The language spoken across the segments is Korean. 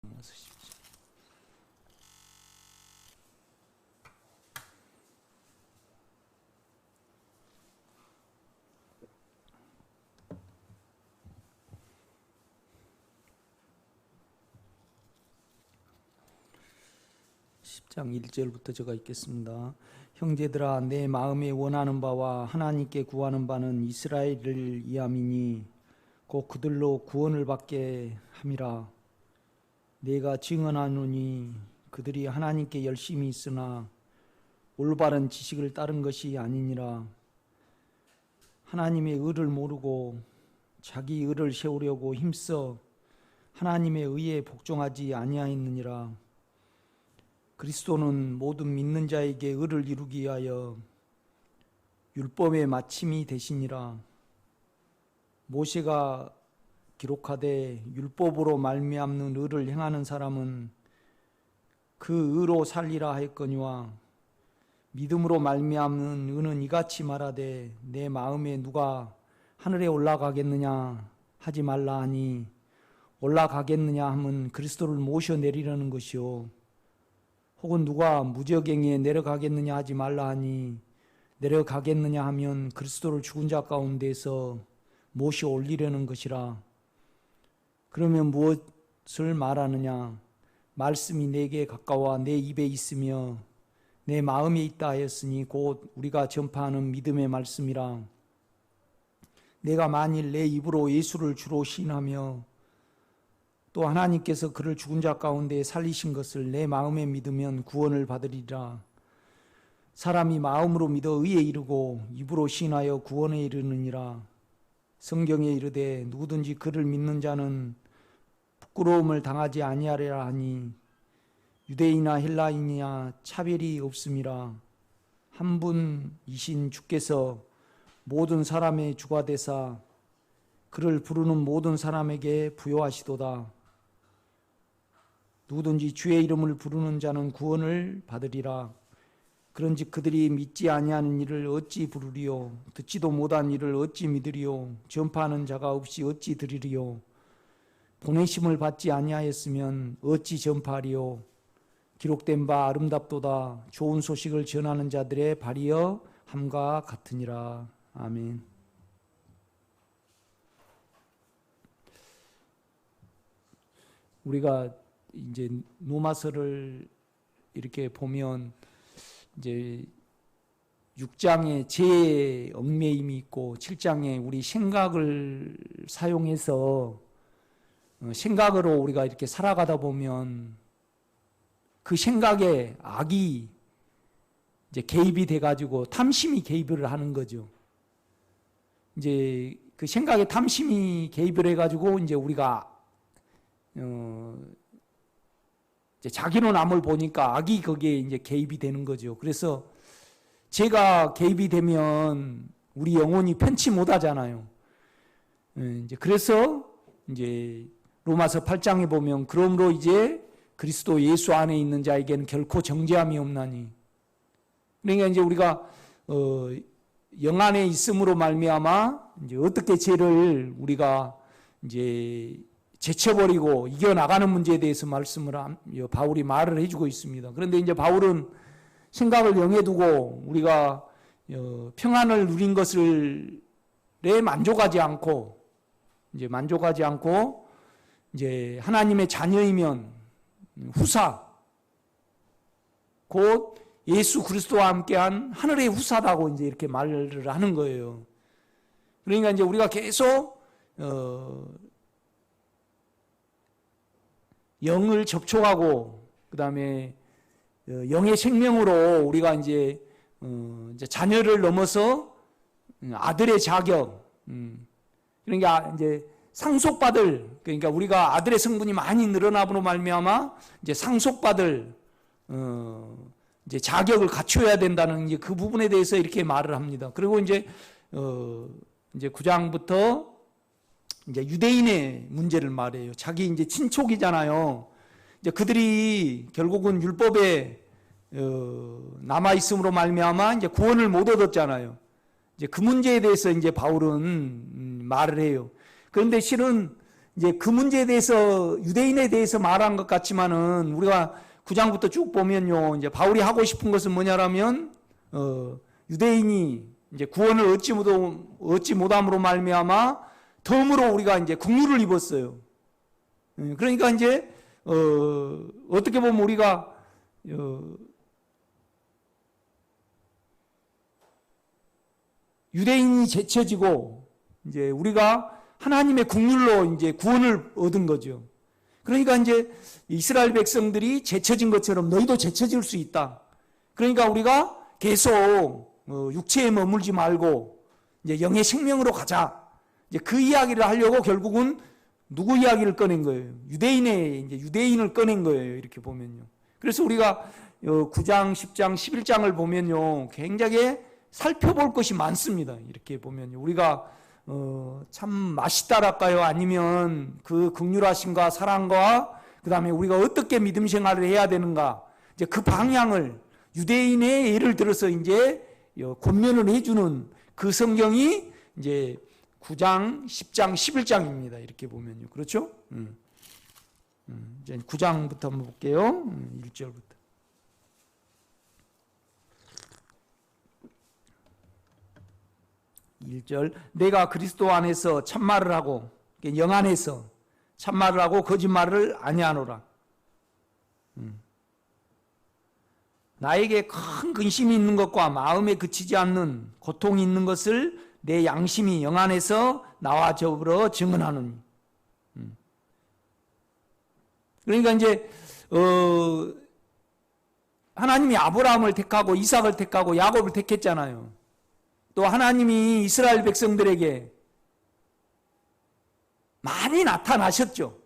쓰십시오. (10장) 1절부터 제가 읽겠습니다. 형제들아, 내 마음에 원하는 바와 하나님께 구하는 바는 이스라엘을 위함이니 곧 그들로 구원을 받게 함이라. 내가 증언하노니 그들이 하나님께 열심히 있으나 올바른 지식을 따른 것이 아니니라. 하나님의 의를 모르고 자기 의를 세우려고 힘써 하나님의 의에 복종하지 아니하였느니라. 그리스도는 모든 믿는 자에게 의를 이루기 위하여 율법의 마침이 되시니라. 모세가 기록하되 율법으로 말미암는 의를 행하는 사람은 그 의로 살리라 하였거니와 믿음으로 말미암는 의는 이같이 말하되 내 마음에 누가 하늘에 올라가겠느냐 하지 말라 하니 올라가겠느냐 하면 그리스도를 모셔 내리려는 것이요, 혹은 누가 무저갱에 내려가겠느냐 하지 말라 하니 내려가겠느냐 하면 그리스도를 죽은 자 가운데서 모셔 올리려는 것이라. 그러면 무엇을 말하느냐? 말씀이 내게 가까워 내 입에 있으며 내 마음에 있다 하였으니 곧 우리가 전파하는 믿음의 말씀이라. 내가 만일 내 입으로 예수를 주로 시인하며 또 하나님께서 그를 죽은 자 가운데 살리신 것을 내 마음에 믿으면 구원을 받으리라. 사람이 마음으로 믿어 의에 이르고 입으로 시인하여 구원에 이르느니라. 성경에 이르되 누구든지 그를 믿는 자는 부끄러움을 당하지 아니하리라 하니 유대인이나 헬라인이나 차별이 없음이라. 한 분이신 주께서 모든 사람의 주가 되사 그를 부르는 모든 사람에게 부여하시도다. 누구든지 주의 이름을 부르는 자는 구원을 받으리라. 그런즉 그들이 믿지 아니하는 일을 어찌 부르리요? 듣지도 못한 일을 어찌 믿으리요? 전파하는 자가 없이 어찌 들으리요? 보내심을 받지 아니하였으면 어찌 전파하리요? 기록된 바 아름답도다. 좋은 소식을 전하는 자들의 발이여 함과 같으니라. 아멘. 우리가 이제 로마서를 이렇게 보면 이제 6장에 죄의 얽매임이 있고 7장에 우리 생각을 사용해서 생각으로 우리가 이렇게 살아가다 보면 그 생각에 악이 이제 개입이 돼가지고 탐심이 개입을 하는 거죠. 이제 그 생각에 탐심이 개입을 해가지고 이제 우리가 이제 자기로 남을 보니까 악이 거기에 이제 개입이 되는 거죠. 그래서 죄가 개입이 되면 우리 영혼이 편치 못하잖아요. 이제 그래서 이제 로마서 8장에 보면 그러므로 이제 그리스도 예수 안에 있는 자에게는 결코 정죄함이 없나니. 그러니까 이제 우리가 영 안에 있음으로 말미암아 이제 어떻게 죄를 우리가 이제 제쳐버리고 이겨나가는 문제에 대해서 바울이 말을 해주고 있습니다. 그런데 이제 바울은 생각을 영에 두고 우리가 평안을 누린 것을에 만족하지 않고 이제 하나님의 자녀이면 후사, 곧 예수 그리스도와 함께한 하늘의 후사라고 이제 이렇게 말을 하는 거예요. 그러니까 이제 우리가 계속 영을 접촉하고 그다음에 영의 생명으로 우리가 이제 자녀를 넘어서 아들의 자격, 그러니까 이제 상속받을, 그러니까 우리가 아들의 성분이 많이 늘어남으로 말미암아 이제 상속받을 이제 자격을 갖춰야 된다는 이제 그 부분에 대해서 이렇게 말을 합니다. 그리고 이제 9장부터 이제 유대인의 문제를 말해요. 자기 이제 친족이잖아요. 이제 그들이 결국은 율법에 남아 있음으로 말미암아 이제 구원을 못 얻었잖아요. 이제 그 문제에 대해서 이제 바울은 말을 해요. 그런데 실은 이제 그 문제에 대해서 유대인에 대해서 말한 것 같지만은 우리가 9장부터 쭉 보면요, 이제 바울이 하고 싶은 것은 뭐냐라면 유대인이 이제 구원을 얻지 못함으로 말미암아 덤으로 우리가 이제 국류를 입었어요. 그러니까 이제 어떻게 보면 우리가 유대인이 제쳐지고 이제 우리가 하나님의 국률로 이제 구원을 얻은 거죠. 그러니까 이제 이스라엘 백성들이 제쳐진 것처럼 너희도 제쳐질 수 있다. 그러니까 우리가 계속 육체에 머물지 말고 이제 영의 생명으로 가자. 이제 그 이야기를 하려고 결국은 누구 이야기를 꺼낸 거예요? 유대인을 꺼낸 거예요. 이렇게 보면요. 그래서 우리가 9장, 10장, 11장을 보면요, 굉장히 살펴볼 것이 많습니다. 이렇게 보면요, 우리가 참 맛있다랄까요? 아니면 그 긍휼하심과 사랑과 그 다음에 우리가 어떻게 믿음 생활을 해야 되는가, 이제 그 방향을 유대인의 예를 들어서 이제 권면을 해주는 그 성경이 이제 9장, 10장, 11장입니다. 이렇게 보면요. 그렇죠? 이제 9장부터 한번 볼게요. 1절부터. 1절. 내가 그리스도 안에서 참말을 하고, 영 안에서 참말을 하고 거짓말을 아니하노라. 나에게 큰 근심이 있는 것과 마음에 그치지 않는 고통이 있는 것을 내 양심이 영 안에서 나와 더불어 증언하느니. 그러니까 이제 하나님이 아브라함을 택하고 이삭을 택하고 야곱을 택했잖아요. 또 하나님이 이스라엘 백성들에게 많이 나타나셨죠.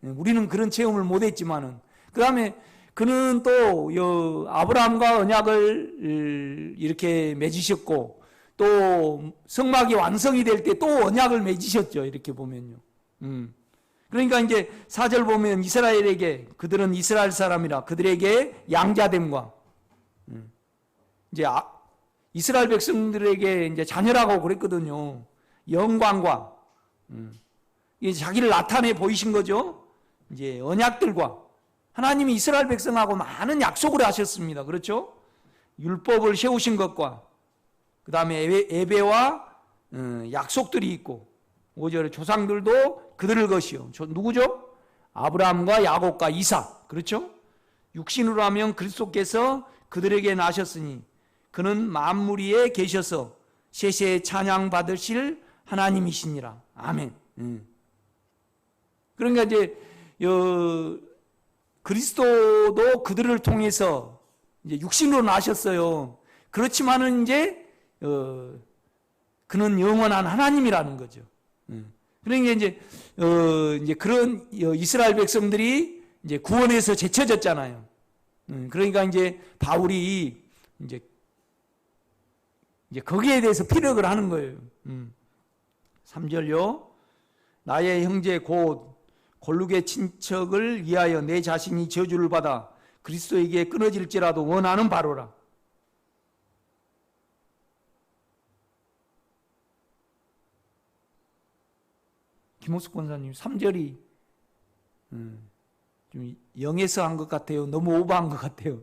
우리는 그런 체험을 못했지만은, 그 다음에 그는 또 아브라함과 언약을 이렇게 맺으셨고, 또 성막이 완성이 될 때 또 언약을 맺으셨죠. 이렇게 보면요. 그러니까 이제 4절 보면 이스라엘에게, 그들은 이스라엘 사람이라 그들에게 양자됨과, 이제 이스라엘 백성들에게 이제 자녀라고 그랬거든요. 영광과, 이제 자기를 나타내 보이신 거죠. 이제 언약들과, 하나님이 이스라엘 백성하고 많은 약속을 하셨습니다. 그렇죠? 율법을 세우신 것과, 그 다음에 예배와 약속들이 있고, 5절에 조상들도 그들을 것이요. 누구죠? 아브라함과 야곱과 이삭. 그렇죠? 육신으로 하면 그리스도께서 그들에게 나셨으니 그는 만물 위에 계셔서 세세에 찬양 받으실 하나님이시니라. 아멘. 그러니까 이제 그리스도도 그들을 통해서 이제 육신으로 나셨어요. 그렇지만은 이제 그는 영원한 하나님이라는 거죠. 그러니까 이제 그런 이스라엘 백성들이 이제 구원에서 제쳐졌잖아요. 그러니까 이제 바울이 이제 거기에 대해서 피력을 하는 거예요. 3절요. 나의 형제 곧 골룩의 친척을 위하여 내 자신이 저주를 받아 그리스도에게 끊어질지라도 원하는 바로라. 김호숙 권사님 3절이 좀 영에서 한 것 같아요. 너무 오버한 것 같아요.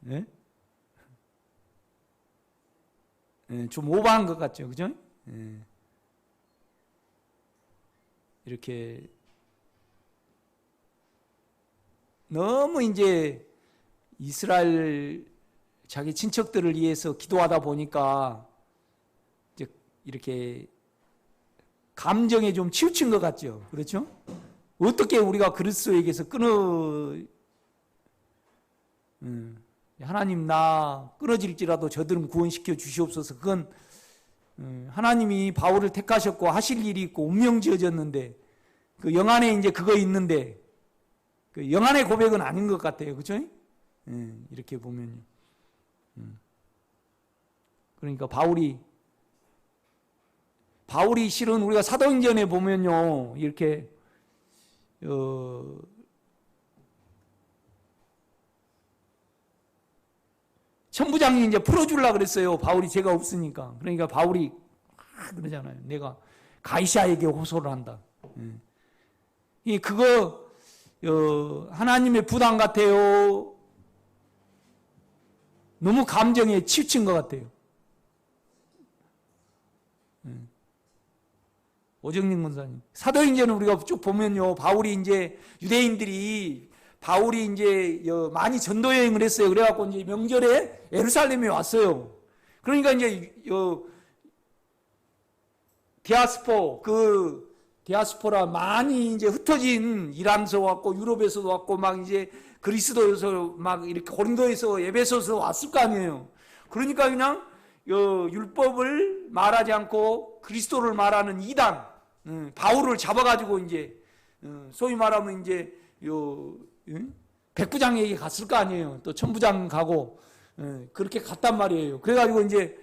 네? 좀 오버한 것 같죠, 그죠? 이렇게 너무 이제 이스라엘 자기 친척들을 위해서 기도하다 보니까 이제 이렇게 감정에 좀 치우친 것 같죠, 그렇죠? 어떻게 우리가 그리스도에게서 하나님 나 끊어질지라도 저들은 구원시켜 주시옵소서. 그건 하나님이 바울을 택하셨고 하실 일이 있고 운명 지어졌는데 그 영안에 이제 그거 있는데 그 영안의 고백은 아닌 것 같아요, 그렇죠? 이렇게 보면요. 그러니까 바울이 실은 우리가 사도행전에 보면요, 이렇게 천부장이 이제 풀어주려고 그랬어요. 바울이 죄가 없으니까. 그러니까 바울이 그러잖아요. 내가 가이사에게 호소를 한다. 그거 하나님의 부담 같아요. 너무 감정에 치우친 것 같아요. 오정림 권사님. 사도행전을 우리가 쭉 보면요, 바울이 이제 유대인들이 바울이 이제 많이 전도 여행을 했어요. 그래갖고 이제 명절에 예루살렘에 왔어요. 그러니까 이제 디아스포라 많이 이제 흩어진 이란에서 왔고 유럽에서도 왔고 막 이제 그리스도에서 막 이렇게 고린도에서 에베소에서 왔을 거 아니에요. 그러니까 그냥 율법을 말하지 않고 그리스도를 말하는 이단 바울을 잡아가지고 이제 소위 말하면 이제 백부장에게 갔을 거 아니에요. 또 천부장 가고 그렇게 갔단 말이에요. 그래가지고 이제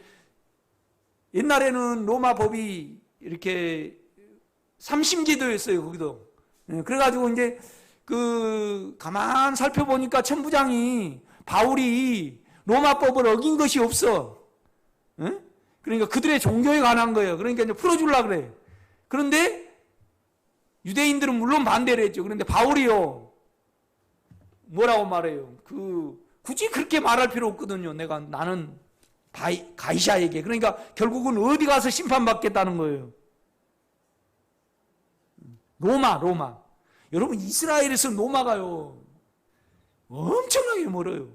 옛날에는 로마 법이 이렇게 삼심제도였어요. 거기도. 그래가지고 이제 가만 살펴보니까 천부장이 바울이 로마법을 어긴 것이 없어. 그러니까 그들의 종교에 관한 거예요. 그러니까 이제 풀어주려고 그래. 그런데 유대인들은 물론 반대를 했죠. 그런데 바울이요, 뭐라고 말해요? 굳이 그렇게 말할 필요 없거든요. 나는 가이사에게. 그러니까 결국은 어디 가서 심판받겠다는 거예요. 로마. 여러분, 이스라엘에서 로마가요, 엄청나게 멀어요.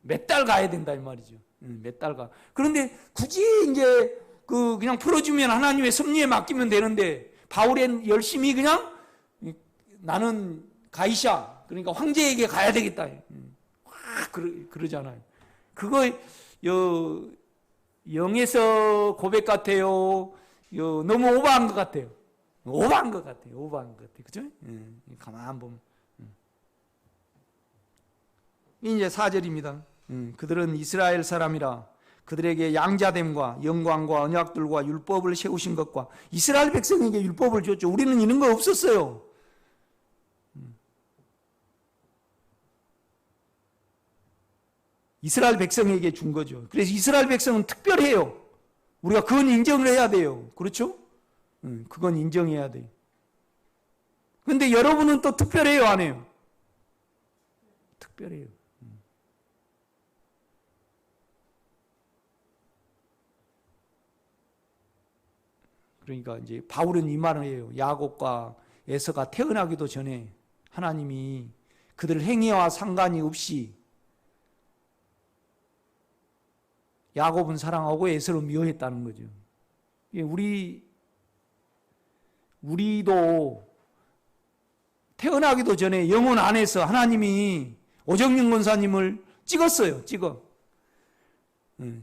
몇 달 가야 된다, 이 말이죠. 몇 달 가. 그런데 굳이 이제 그냥 풀어주면 하나님의 섭리에 맡기면 되는데, 바울은 열심히 그냥 나는 가이사, 그러니까 황제에게 가야 되겠다. 그러잖아요. 그거 영에서 고백 같아요. 너무 오버한 것 같아요. 오버한 것 같아요. 그죠? 가만 보면. 이제 4절입니다. 그들은 이스라엘 사람이라 그들에게 양자됨과 영광과 언약들과 율법을 세우신 것과 이스라엘 백성에게 율법을 줬죠. 우리는 이런 거 없었어요. 이스라엘 백성에게 준 거죠. 그래서 이스라엘 백성은 특별해요. 우리가 그건 인정을 해야 돼요. 그렇죠? 그건 인정해야 돼요. 그런데 여러분은 또 특별해요, 안 해요? 특별해요. 그러니까 이제 바울은 이 말을 해요. 야곱과 에서가 태어나기도 전에 하나님이 그들 행위와 상관이 없이 야곱은 사랑하고 에서를 미워했다는 거죠. 우리도 태어나기도 전에 영혼 안에서 하나님이 오정영 권사님을 찍었어요.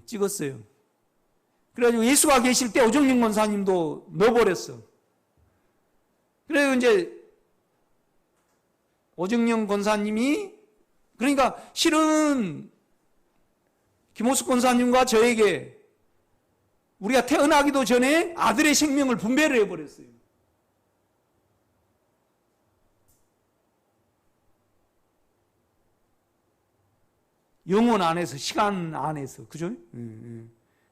찍었어요. 그래가지고 예수가 계실 때 오정영 권사님도 넣어버렸어. 그래서 이제 오정영 권사님이, 그러니까 실은 김호숙 권사님과 저에게 우리가 태어나기도 전에 아들의 생명을 분배를 해버렸어요. 영혼 안에서, 시간 안에서, 그죠?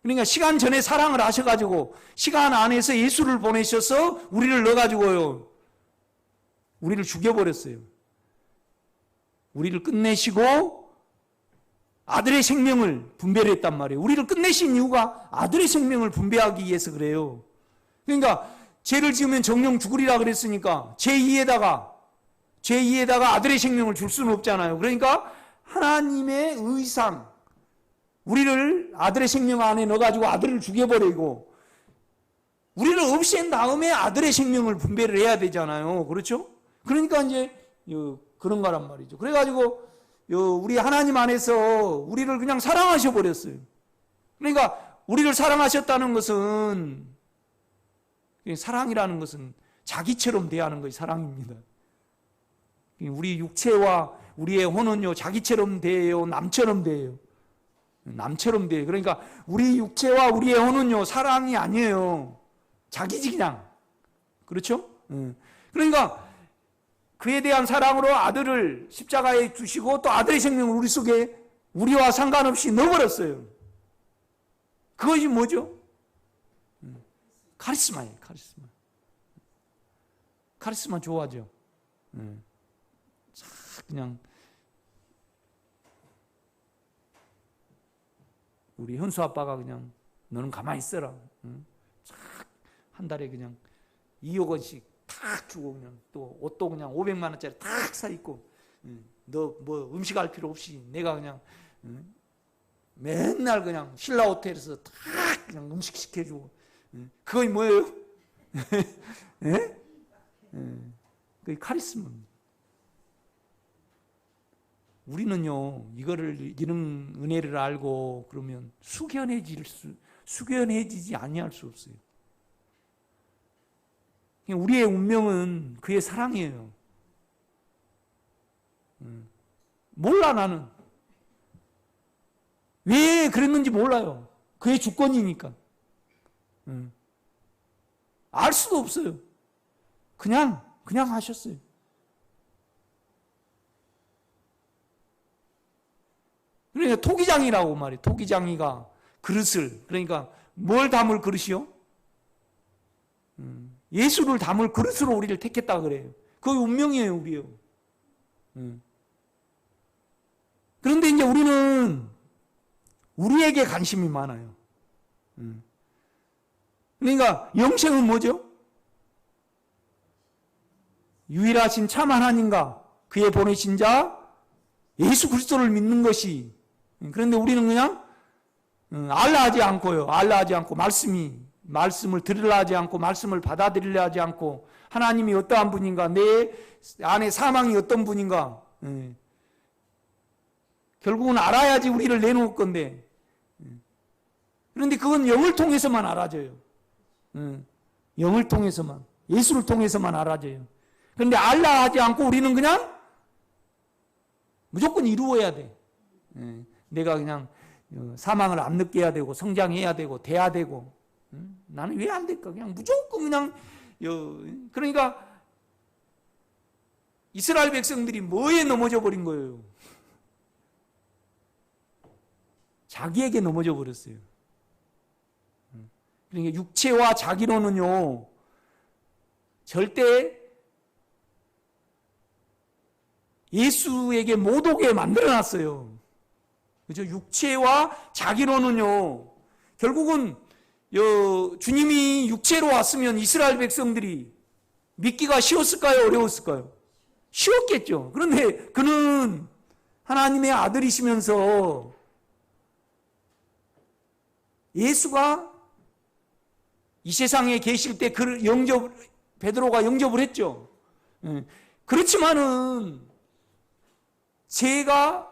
그러니까 시간 전에 사랑을 하셔가지고 시간 안에서 예수를 보내셔서 우리를 넣어가지고요, 우리를 죽여버렸어요. 우리를 끝내시고 아들의 생명을 분배를 했단 말이에요. 우리를 끝내신 이유가 아들의 생명을 분배하기 위해서 그래요. 그러니까 죄를 지으면 정령 죽으리라 그랬으니까 제2에다가 아들의 생명을 줄 수는 없잖아요. 그러니까 하나님의 의상, 우리를 아들의 생명 안에 넣어가지고 아들을 죽여버리고 우리를 없앤 다음에 아들의 생명을 분배를 해야 되잖아요. 그렇죠? 그러니까 이제 그런 거란 말이죠. 그래가지고 우리 하나님 안에서 우리를 그냥 사랑하셔 버렸어요. 그러니까 우리를 사랑하셨다는 것은, 사랑이라는 것은 자기처럼 대하는 것이 사랑입니다. 우리 육체와 우리의 혼은요, 자기처럼 대해요, 남처럼 대해요. 남처럼 대해요. 그러니까 우리 육체와 우리의 혼은요, 사랑이 아니에요. 자기지 그냥. 그렇죠? 그러니까 그에 대한 사랑으로 아들을 십자가에 두시고 또 아들의 생명을 우리 속에 우리와 상관없이 넣어버렸어요. 그것이 뭐죠? 카리스마예요, 카리스마. 카리스마 좋아하죠. 그냥 우리 현수 아빠가 그냥 너는 가만히 있어라. 한 달에 그냥 2억 원씩 탁 주고 그냥 또 옷도 그냥 500만 원짜리 탁 사 입고 너 뭐 음식할 필요 없이 내가 그냥 맨날 그냥 신라 호텔에서 탁 그냥 음식 시켜주고 그거 뭐예요? 예? 그게 카리스마입니다. 우리는요 이런 은혜를 알고 그러면 숙연해지지 아니할 수 없어요. 우리의 운명은 그의 사랑이에요. 몰라 나는. 왜 그랬는지 몰라요. 그의 주권이니까. 알 수도 없어요. 그냥 하셨어요. 그러니까 토기장이라고 말해요. 토기장이가 그릇을, 그러니까 뭘 담을 그릇이요? 예수를 담을 그릇으로 우리를 택했다 그래요. 그게 운명이에요, 우리요. 그런데 이제 우리는 우리에게 관심이 많아요. 그러니까 영생은 뭐죠? 유일하신 참 하나님과 그의 보내신 자 예수 그리스도를 믿는 것이. 그런데 우리는 그냥 알라 하지 않고요. 알라 하지 않고 말씀을 들으려 하지 않고 말씀을 받아들이려 하지 않고 하나님이 어떠한 분인가, 내 안에 사망이 어떤 분인가, 결국은 알아야지 우리를 내놓을 건데, 그런데 그건 영을 통해서만 알아져요. 영을 통해서만, 예수를 통해서만 알아져요. 그런데 알라 하지 않고 우리는 그냥 무조건 이루어야 돼. 내가 그냥 사망을 안 느껴야 되고 성장해야 되고 돼야 되고, 나는 왜 안 될까? 그냥 무조건 그냥. 그러니까 이스라엘 백성들이 뭐에 넘어져 버린 거예요? 자기에게 넘어져 버렸어요. 그러니까 육체와 자기로는요 절대 예수에게 못 오게 만들어놨어요. 그죠? 육체와 자기로는요 결국은 주님이 육체로 왔으면 이스라엘 백성들이 믿기가 쉬웠을까요? 어려웠을까요? 쉬웠겠죠. 그런데 그는 하나님의 아들이시면서 예수가 이 세상에 계실 때 그를 베드로가 영접을 했죠. 그렇지만은 죄가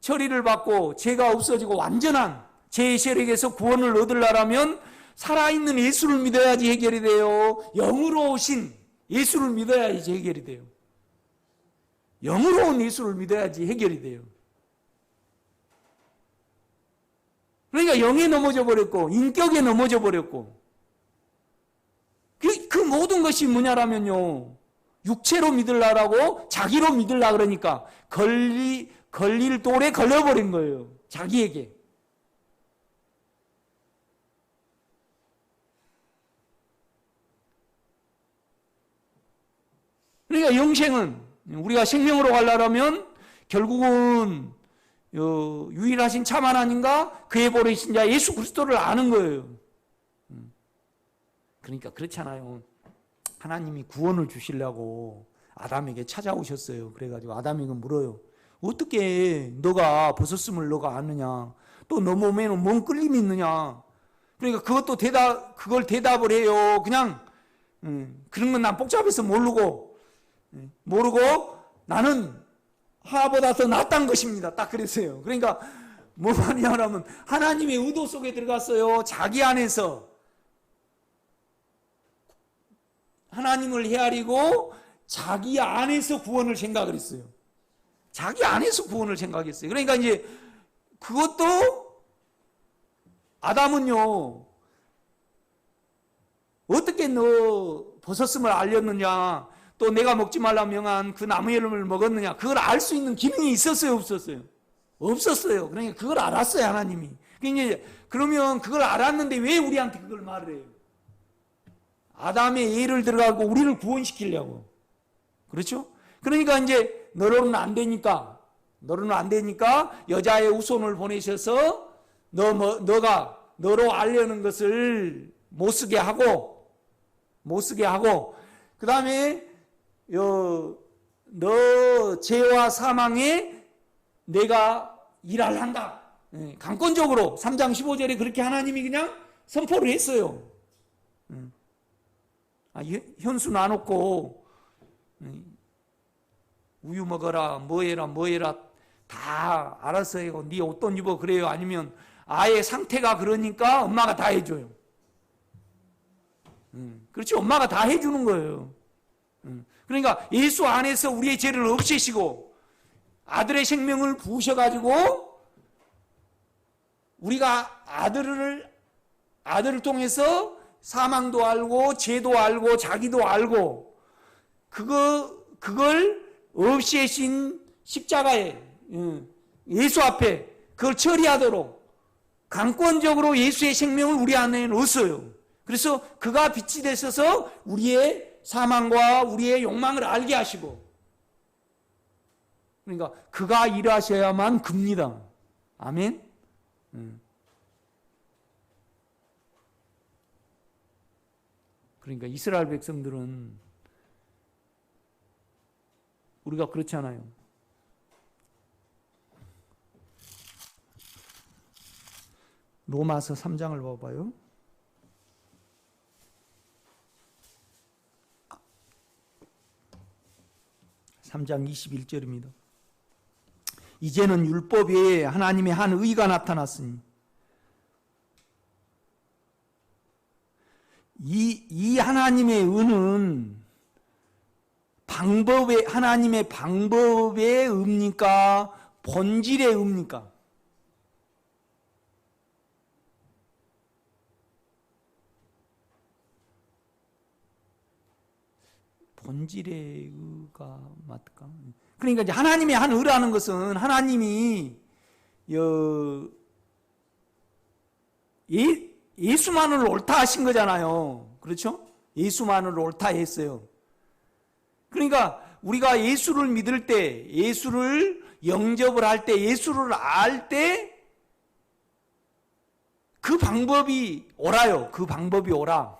처리를 받고 죄가 없어지고 완전한 죄의 세력에서 구원을 얻으려면 살아있는 예수를 믿어야지 해결이 돼요. 영으로 오신 예수를 믿어야지 해결이 돼요. 영으로 온 예수를 믿어야지 해결이 돼요. 그러니까 영에 넘어져 버렸고 인격에 넘어져 버렸고 그 모든 것이 뭐냐라면요 육체로 믿으려고 자기로 믿으려 그러니까 걸릴 돌에 걸려버린 거예요. 자기에게. 그러니까 영생은 우리가 생명으로 가려면 결국은 유일하신 참 하나님과 그의 보내신 자 예수 그리스도를 아는 거예요. 그러니까 그렇잖아요. 하나님이 구원을 주시려고 아담에게 찾아오셨어요. 그래가지고 아담에게 물어요. 어떻게 너가 벗었음을 너가 아느냐? 또 너 몸에는 뭔 끌림이 있느냐? 그러니까 그걸 대답을 해요. 그냥 그런 건 난 복잡해서 모르고 나는 하보다 더 낫다는 것입니다. 딱 그랬어요. 그러니까 뭐 말이냐면 하나님의 의도 속에 들어갔어요. 자기 안에서 하나님을 헤아리고 자기 안에서 구원을 생각을 했어요. 자기 안에서 구원을 생각했어요. 그러니까 이제 그것도 아담은요 어떻게 너 벗었음을 알렸느냐, 또 내가 먹지 말라 명한 그 나무의 이름을 먹었느냐, 그걸 알 수 있는 기능이 있었어요, 없었어요? 없었어요. 그러니까 그걸 알았어요, 하나님이. 그러면 그걸 알았는데 왜 우리한테 그걸 말을 해요? 아담의 예를 들어가고 우리를 구원시키려고. 그렇죠? 그러니까 이제 너로는 안 되니까 여자의 후손을 보내셔서 너가 너로 알려는 것을 못 쓰게 하고 그 다음에 너 죄와 사망에 내가 일할 한다. 강권적으로 3장 15절에 그렇게 하나님이 그냥 선포를 했어요. 현수 나놓고 우유 먹어라 뭐해라 다 알아서 해요. 네 옷도 입어 그래요. 아니면 아예 상태가 그러니까 엄마가 다 해줘요. 그렇지, 엄마가 다 해주는 거예요. 그러니까 예수 안에서 우리의 죄를 없애시고 아들의 생명을 부으셔가지고 우리가 아들을 통해서 사망도 알고 죄도 알고 자기도 알고 그걸 없애신 십자가에 예수 앞에 그걸 처리하도록 강권적으로 예수의 생명을 우리 안에 넣었어요. 그래서 그가 빛이 되셔서 우리의 사망과 우리의 욕망을 알게 하시고, 그러니까 그가 일하셔야만 급니다. 아멘. 그러니까 이스라엘 백성들은 우리가 그렇잖아요. 로마서 3장을 봐봐요. (3장) 21절입니다. 이제는 율법 외에 하나님의 한 의가 나타났으니 이 하나님의 의는 하나님의 방법의 의입니까? 본질의 의입니까? 본질의 의가 맞을까? 그러니까 이제 하나님의 한 의라는 것은 하나님이 예수만을 옳다 하신 거잖아요. 그렇죠? 예수만을 옳다 했어요. 그러니까 우리가 예수를 믿을 때, 예수를 영접을 할 때, 예수를 알 때 그 방법이 옳아요. 그 방법이 옳아.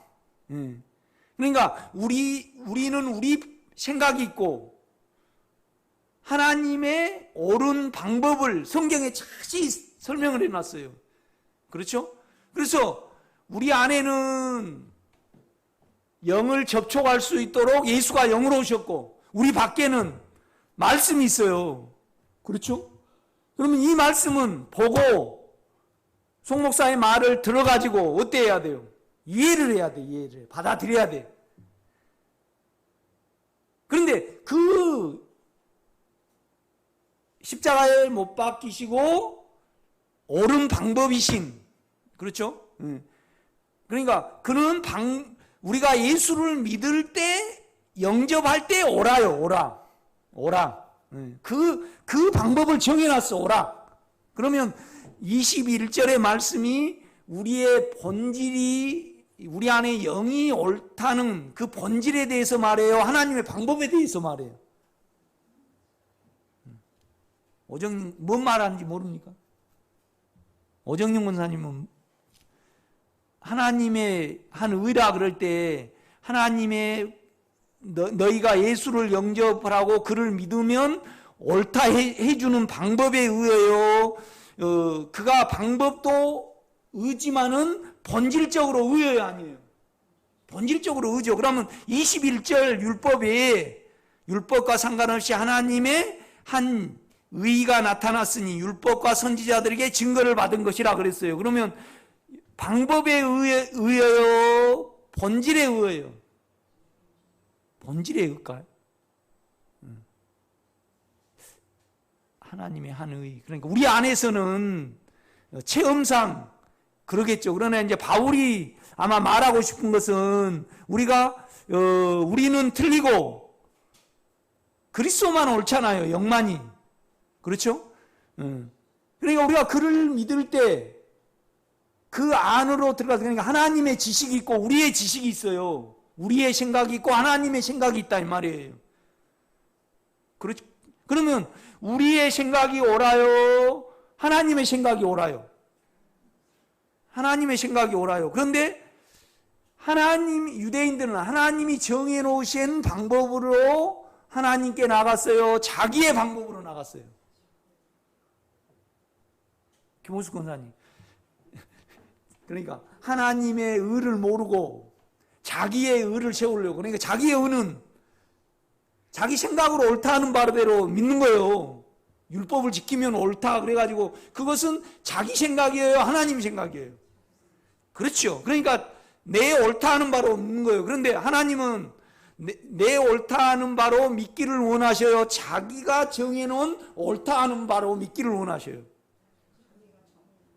그러니까 우리는 우리 생각이 있고 하나님의 옳은 방법을 성경에 자세히 설명을 해놨어요. 그렇죠? 그래서 우리 안에는 영을 접촉할 수 있도록 예수가 영으로 오셨고 우리 밖에는 말씀이 있어요. 그렇죠? 그러면 이 말씀은 보고 송 목사의 말을 들어가지고 어때 해야 돼요? 이해를 해야 돼. 이해를 받아들여야 돼. 그런데 그 십자가에 못 박히시고 옳은 방법이신, 그렇죠? 그러니까 그는 우리가 예수를 믿을 때 영접할 때 옳아요. 옳아. 그 방법을 정해놨어. 옳아. 그러면 21절의 말씀이 우리의 본질이, 우리 안에 영이 옳다는 그 본질에 대해서 말해요? 하나님의 방법에 대해서 말해요? 오정님 뭔 말하는지 모릅니까? 오정님 권사님은 하나님의 한 의라 그럴 때 하나님의 너희가 예수를 영접하고 그를 믿으면 옳다 해주는 방법에 의해요. 그가 방법도 의지만은 본질적으로 의여야 아니에요. 본질적으로 의죠. 그러면 21절 율법에 율법과 상관없이 하나님의 한 의가 나타났으니 율법과 선지자들에게 증거를 받은 것이라 그랬어요. 그러면 방법에 의해요? 본질에 의해요? 본질에 의일까요? 하나님의 한 의. 그러니까 우리 안에서는 체험상 그러겠죠. 그러나 이제 바울이 아마 말하고 싶은 것은 우리는 틀리고 그리스도만 옳잖아요. 영만이. 그렇죠? 그러니까 우리가 그를 믿을 때 그 안으로 들어가서, 그러니까 하나님의 지식이 있고 우리의 지식이 있어요. 우리의 생각이 있고 하나님의 생각이 있다 이 말이에요. 그렇죠? 그러면 우리의 생각이 옳아요? 하나님의 생각이 옳아요? 하나님의 생각이 옳아요. 그런데 유대인들은 하나님이 정해놓으신 방법으로 하나님께 나갔어요? 자기의 방법으로 나갔어요? 김호수 권사님. 그러니까 하나님의 의를 모르고 자기의 의를 세우려고, 그러니까 자기의 의는 자기 생각으로 옳다 하는 바대로 믿는 거예요. 율법을 지키면 옳다 그래가지고 그것은 자기 생각이에요? 하나님 생각이에요? 그렇죠. 그러니까 내 옳다 하는 바로 믿는 거예요. 그런데 하나님은 내 옳다 하는 바로 믿기를 원하셔요? 자기가 정해놓은 옳다 하는 바로 믿기를 원하셔요?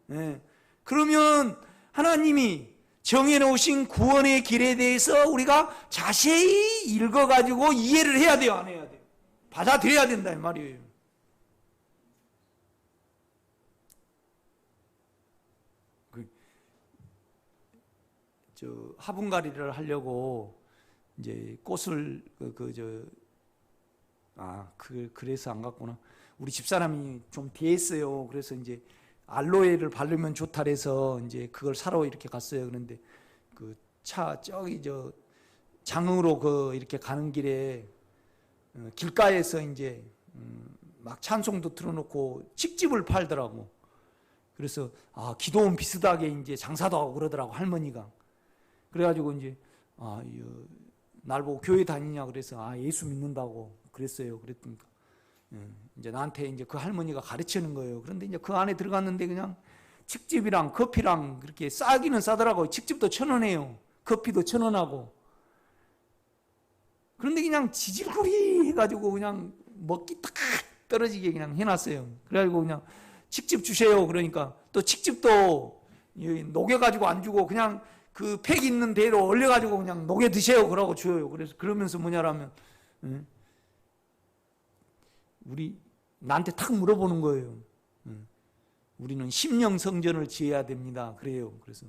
네. 그러면 하나님이 정해놓으신 구원의 길에 대해서 우리가 자세히 읽어가지고 이해를 해야 돼요? 안 해야 돼요? 받아들여야 된다 이 말이에요. 화분갈이를 하려고 이제 꽃을 그래서 안 갔구나. 우리 집사람이 좀 대했어요. 그래서 이제 알로에를 바르면 좋다 해서 이제 그걸 사러 이렇게 갔어요. 그런데 그 차 저기 장흥으로 이렇게 가는 길에 길가에서 이제 막 찬송도 틀어놓고 칡집을 팔더라고. 그래서 기도원 비슷하게 이제 장사도 하고 그러더라고, 할머니가. 그래가지고 이제 날 보고 교회 다니냐 그래서 예수 믿는다고 그랬어요. 그랬더니 이제 나한테 이제 그 할머니가 가르치는 거예요. 그런데 이제 그 안에 들어갔는데 그냥 칡집이랑 커피랑 그렇게 싸기는 싸더라고요. 칡집도 1,000원이에요. 커피도 1,000원하고. 그런데 그냥 지질구리 해가지고 그냥 먹기 딱 떨어지게 그냥 해놨어요. 그래가지고 그냥 칡집 주세요. 그러니까 또 칡집도 녹여가지고 안 주고 그냥 그 팩 있는 대로 얼려가지고 그냥 녹여 드세요. 그러고 줘요. 그래서 그러면서 뭐냐라면 나한테 탁 물어보는 거예요. 우리는 심령 성전을 지어야 됩니다. 그래요. 그래서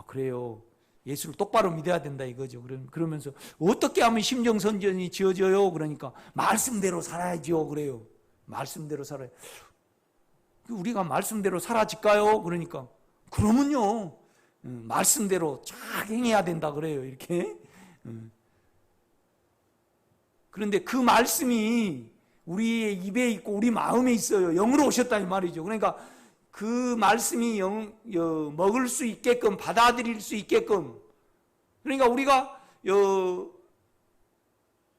그래요. 예수를 똑바로 믿어야 된다 이거죠. 그러면서 어떻게 하면 심령 성전이 지어져요? 그러니까 말씀대로 살아야죠. 그래요. 말씀대로 살아요. 우리가 말씀대로 살아질까요? 그러니까 그러면요. 말씀대로 쫙 행해야 된다 그래요. 이렇게. 그런데 그 말씀이 우리의 입에 있고 우리 마음에 있어요. 영으로 오셨다 이 말이죠. 그러니까 그 말씀이 먹을 수 있게끔, 받아들일 수 있게끔, 그러니까 우리가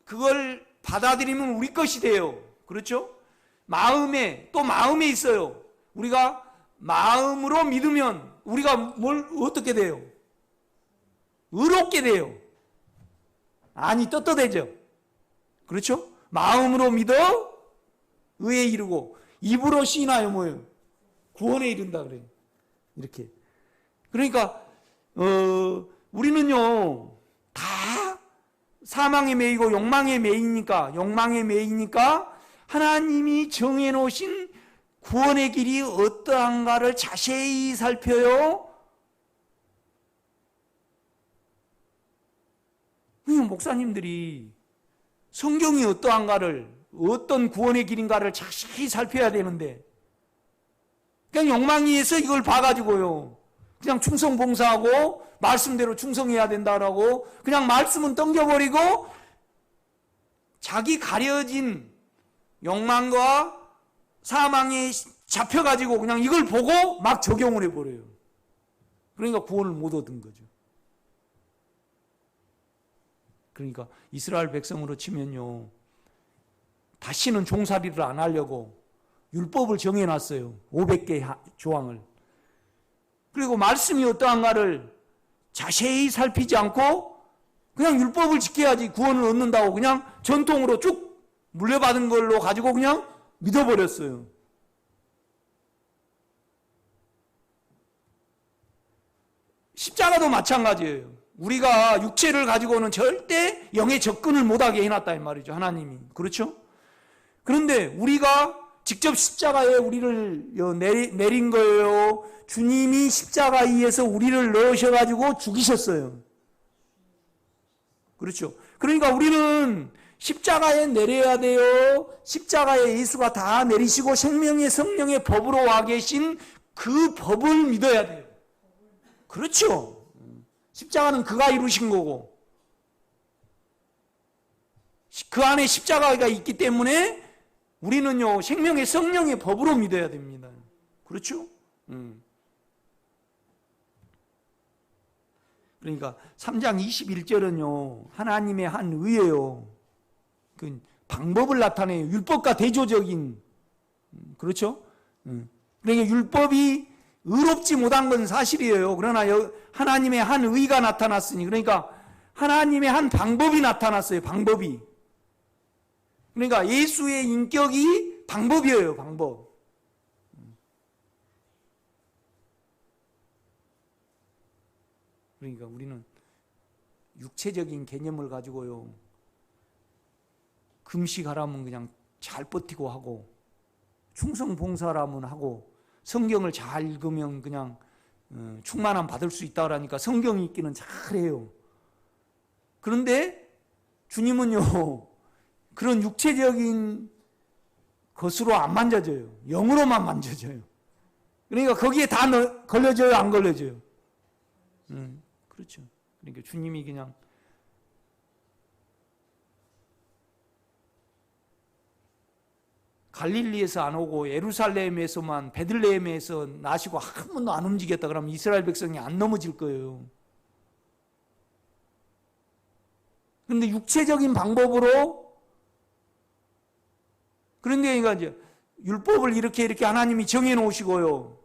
그걸 받아들이면 우리 것이 돼요. 그렇죠? 마음에 있어요. 우리가 마음으로 믿으면 우리가 어떻게 돼요? 의롭게 돼요. 아니, 떳떳해져. 그렇죠? 마음으로 믿어 의에 이르고 입으로 시인하여 뭐예요? 구원에 이른다 그래요. 이렇게. 그러니까 우리는요 다 사망에 매이고 욕망에 매이니까 하나님이 정해놓으신 구원의 길이 어떠한가를 자세히 살펴요. 목사님들이 성경이 어떠한가를, 어떤 구원의 길인가를 자세히 살펴야 되는데 그냥 욕망이 있어 이걸 봐가지고요 그냥 충성 봉사하고 말씀대로 충성해야 된다라고 그냥 말씀은 던져버리고 자기 가려진 욕망과 사망에 잡혀가지고 그냥 이걸 보고 막 적용을 해버려요. 그러니까 구원을 못 얻은 거죠. 그러니까 이스라엘 백성으로 치면요 다시는 종살이를 안 하려고 율법을 정해놨어요. 500개 조항을. 그리고 말씀이 어떠한가를 자세히 살피지 않고 그냥 율법을 지켜야지 구원을 얻는다고 그냥 전통으로 쭉 물려받은 걸로 가지고 그냥 믿어버렸어요. 십자가도 마찬가지예요. 우리가 육체를 가지고는 절대 영의 접근을 못하게 해놨다 이 말이죠. 하나님이. 그렇죠? 그런데 우리가 직접 십자가에 우리를 내린 거예요? 주님이 십자가 위에서 우리를 넣으셔가지고 죽이셨어요. 그렇죠. 그러니까 우리는 십자가에 내려야 돼요. 십자가에 예수가 다 내리시고 생명의 성령의 법으로 와 계신 그 법을 믿어야 돼요. 그렇죠. 십자가는 그가 이루신 거고 그 안에 십자가가 있기 때문에 우리는요 생명의 성령의 법으로 믿어야 됩니다. 그렇죠? 그러니까 3장 21절은요 하나님의 한 의예요. 그 방법을 나타내요. 율법과 대조적인 그렇죠? 그러니까 율법이 의롭지 못한 건 사실이에요. 그러나 하나님의 한 의가 나타났으니 그러니까 하나님의 한 방법이 나타났어요. 방법이. 그러니까 예수의 인격이 방법이에요. 방법. 그러니까 우리는 육체적인 개념을 가지고요 금식하라면 그냥 잘 버티고 하고 충성 봉사라면 하고 성경을 잘 읽으면 그냥 충만함 받을 수 있다 그러니까 성경 읽기는 잘해요. 그런데 주님은요 그런 육체적인 것으로 안 만져져요. 영으로만 만져져요. 그러니까 거기에 다 걸려져요? 안 걸려져요? 그렇죠. 그러니까 주님이 그냥 갈릴리에서 안 오고 예루살렘에서만 베들레헴에서 나시고 한 번도 안 움직였다 그러면 이스라엘 백성이 안 넘어질 거예요. 그런데 육체적인 방법으로 그런데 이제 율법을 이렇게 하나님이 정해 놓으시고요.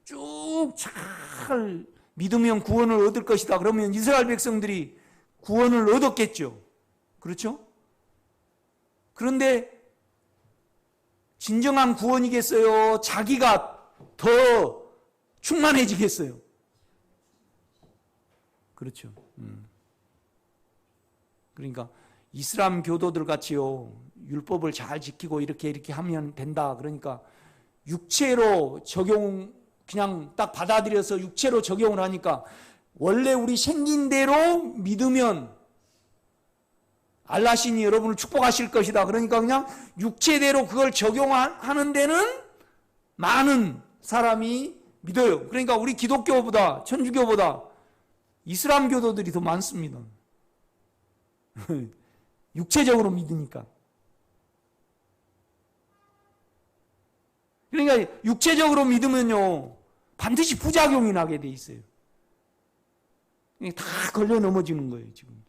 쭉 잘 믿으면 구원을 얻을 것이다. 그러면 이스라엘 백성들이 구원을 얻었겠죠. 그렇죠? 그런데 진정한 구원이겠어요? 자기가 더 충만해지겠어요? 그렇죠. 그러니까 이슬람 교도들 같이요. 율법을 잘 지키고 이렇게 하면 된다. 그러니까 육체로 그냥 딱 받아들여서 육체로 적용을 하니까 원래 우리 생긴 대로 믿으면 알라신이 여러분을 축복하실 것이다. 그러니까 그냥 육체대로 그걸 적용하는 데는 많은 사람이 믿어요. 그러니까 우리 기독교보다 천주교보다 이슬람 교도들이 더 많습니다. 육체적으로 믿으니까. 그러니까 육체적으로 믿으면요 반드시 부작용이 나게 돼 있어요. 다 걸려 넘어지는 거예요 지금.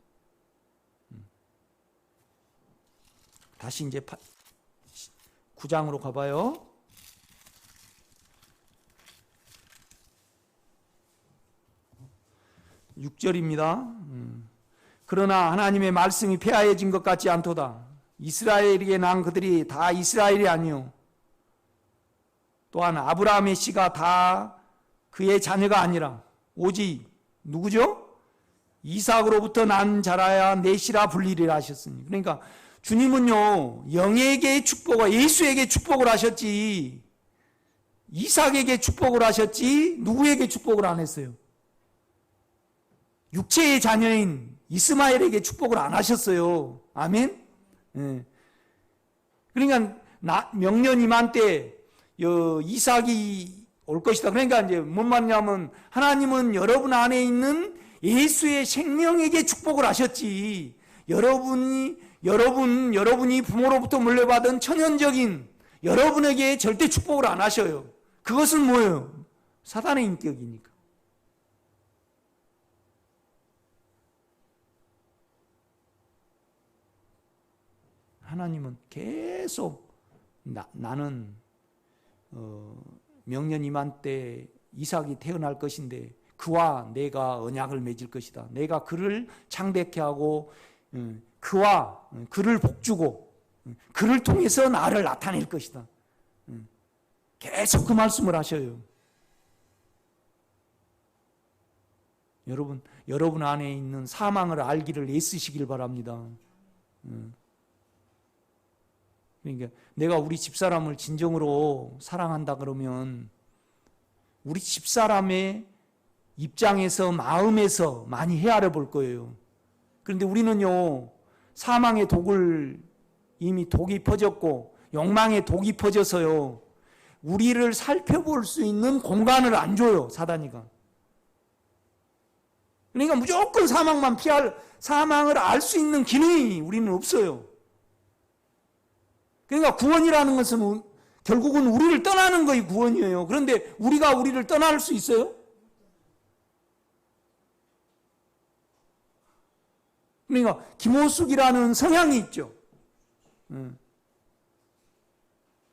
다시 이제 9장으로 가봐요. 6절입니다. 그러나 하나님의 말씀이 폐하여진 것 같지 않도다. 이스라엘에게 난 그들이 다 이스라엘이 아니요 또한 아브라함의 씨가 다 그의 자녀가 아니라 오직 누구죠? 이삭으로부터 난 자라야 내 씨라 불리리라 하셨으니. 그러니까 주님은요 영에게 축복을 예수에게 축복을 하셨지 이삭에게 축복을 하셨지 누구에게 축복을 안 했어요? 육체의 자녀인 이스마엘에게 축복을 안 하셨어요. 아멘? 예. 그러니까 명년 이만 때 이삭이 올 것이다. 그러니까 이제 뭔 말이냐면 하나님은 여러분 안에 있는 예수의 생명에게 축복을 하셨지 여러분이 부모로부터 물려받은 천연적인 여러분에게 절대 축복을 안 하셔요. 그것은 뭐예요? 사단의 인격이니까. 하나님은 계속 나는 명년 이만 때 이삭이 태어날 것인데 그와 내가 언약을 맺을 것이다. 내가 그를 창대케 하고 그와 그를 복주고 그를 통해서 나를 나타낼 것이다. 계속 그 말씀을 하셔요. 여러분 안에 있는 사망을 알기를 애쓰시길 바랍니다. 그러니까 내가 우리 집사람을 진정으로 사랑한다 그러면 우리 집사람의 입장에서 마음에서 많이 헤아려 볼 거예요. 그런데 우리는요, 사망의 독을 이미 독이 퍼졌고 욕망의 독이 퍼져서요, 우리를 살펴볼 수 있는 공간을 안 줘요, 사단이가. 그러니까 무조건 사망만 사망을 알 수 있는 기능이 우리는 없어요. 그러니까 구원이라는 것은 결국은 우리를 떠나는 것이 구원이에요. 그런데 우리가 우리를 떠날 수 있어요? 그러니까 김호숙이라는 성향이 있죠.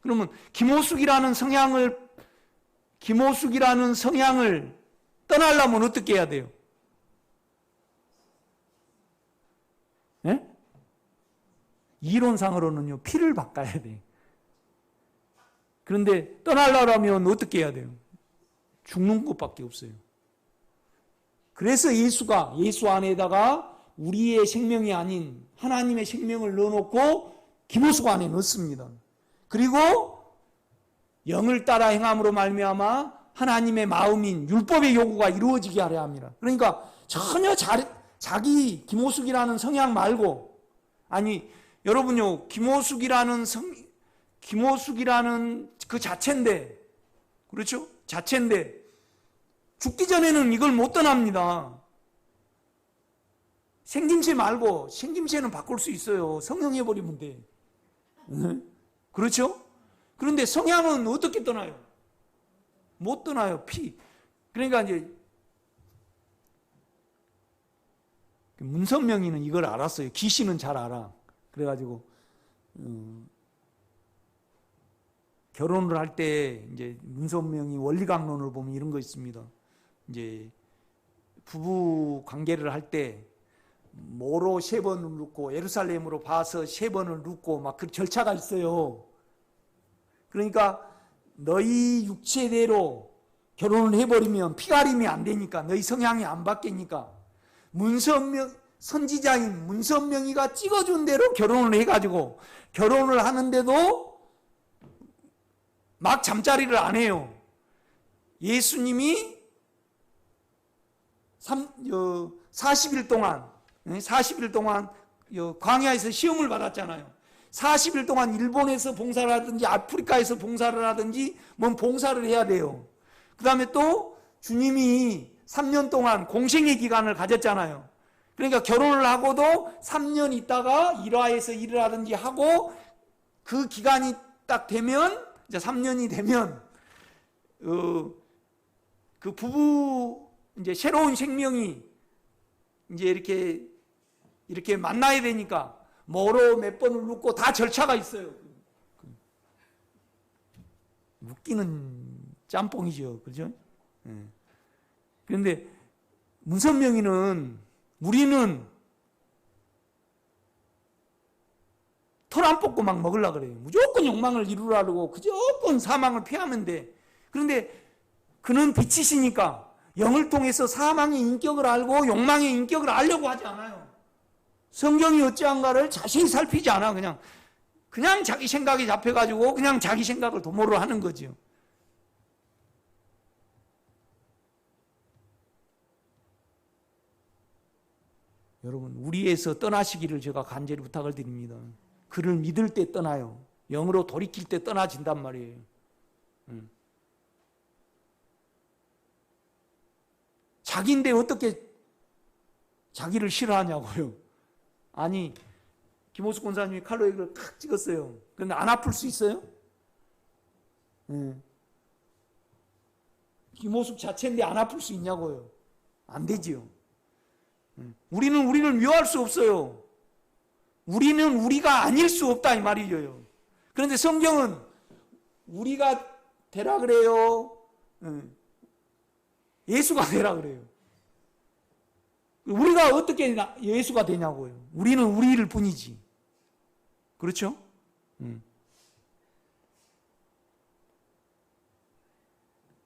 그러면 김호숙이라는 성향을 떠나려면 어떻게 해야 돼요? 예? 이론상으로는요, 피를 바꿔야 돼요. 그런데 떠나려면 어떻게 해야 돼요? 죽는 것밖에 없어요. 그래서 예수가 예수 안에다가 우리의 생명이 아닌 하나님의 생명을 넣어놓고 김호숙 안에 넣습니다. 그리고 영을 따라 행함으로 말미암아 하나님의 마음인 율법의 요구가 이루어지게 하려 합니다. 그러니까 전혀 자기 김호숙이라는 성향 말고, 아니 여러분요, 김호숙이라는 그 자체인데, 그렇죠? 자체인데 죽기 전에는 이걸 못 떠납니다. 생김새 말고, 생김새는 바꿀 수 있어요. 성형해버리면 돼. 그렇죠? 그런데 성향은 어떻게 떠나요? 못 떠나요. 그러니까 이제 문선명이는 이걸 알았어요. 기씨는 잘 알아. 그래가지고 결혼을 할 때 이제 문선명이 원리강론을 보면 이런 거 있습니다. 이제 부부 관계를 할 때 모로 3번을 눕고 예루살렘으로 봐서 3번을 눕고 막 그 절차가 있어요. 그러니까 너희 육체대로 결혼을 해버리면 피가림이 안 되니까, 너희 성향이 안 바뀌니까 선지자인 문선명이가 찍어준 대로 결혼을 해가지고 결혼을 하는데도 막 잠자리를 안 해요. 예수님이 40일 동안 광야에서 시험을 받았잖아요. 40일 동안 일본에서 봉사를 하든지 아프리카에서 봉사를 하든지 뭔 봉사를 해야 돼요. 그 다음에 또 주님이 3년 동안 공생의 기간을 가졌잖아요. 그러니까 결혼을 하고도 3년 있다가 일화에서 일을 하든지 하고, 그 기간이 딱 되면, 이제 3년이 되면 그 부부 이제 새로운 생명이 이제 이렇게 만나야 되니까 뭐로 몇 번을 눕고 다 절차가 있어요. 웃기는 짬뽕이죠. 그죠? 그런데 문선명이는, 우리는 털 안 뽑고 막 먹으려고 그래요. 무조건 욕망을 이루려고 무조건 사망을 피하면 돼. 그런데 그는 빛이시니까 영을 통해서 사망의 인격을 알고 욕망의 인격을 알려고 하지 않아요. 성경이 어찌한가를 자세히 살피지 않아. 그냥 자기 생각에 잡혀가지고 그냥 자기 생각을 도모로 하는 거죠. 여러분, 우리에서 떠나시기를 제가 간절히 부탁을 드립니다. 그를 믿을 때 떠나요. 영으로 돌이킬 때 떠나진단 말이에요. 자기인데 어떻게 자기를 싫어하냐고요. 아니, 김호숙 권사님이 칼로액을 탁 찍었어요. 그런데 안 아플 수 있어요? 김호숙 자체인데 안 아플 수 있냐고요. 안 되지요. 우리는 우리를 미워할 수 없어요. 우리는 우리가 아닐 수 없다 이 말이에요. 그런데 성경은 우리가 되라 그래요. 예수가 되라 그래요. 우리가 어떻게 예수가 되냐고요. 우리는 우리일 뿐이지. 그렇죠?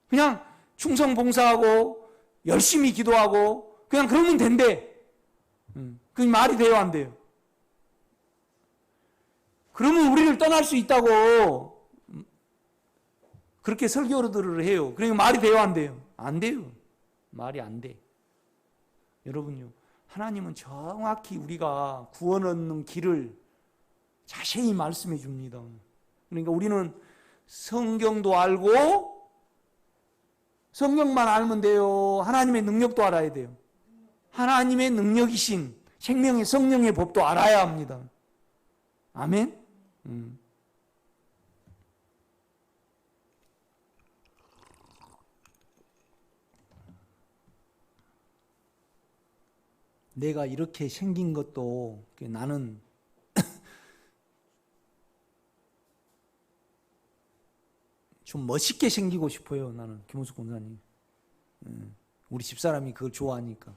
그냥 충성 봉사하고 열심히 기도하고 그냥 그러면 된대. 그게 말이 돼요, 안 돼요? 그러면 우리를 떠날 수 있다고 그렇게 설교들을 해요. 그러니까 말이 돼요, 안 돼요? 안 돼요. 말이 안 돼. 여러분요, 하나님은 정확히 우리가 구원 얻는 길을 자세히 말씀해 줍니다. 그러니까 우리는 성경도 알고 성경만 알면 돼요. 하나님의 능력도 알아야 돼요. 하나님의 능력이신 생명의 성령의 법도 알아야 합니다. 아멘? 내가 이렇게 생긴 것도 나는 좀 멋있게 생기고 싶어요. 나는 김원숙 권사님. 우리 집사람이 그걸 좋아하니까.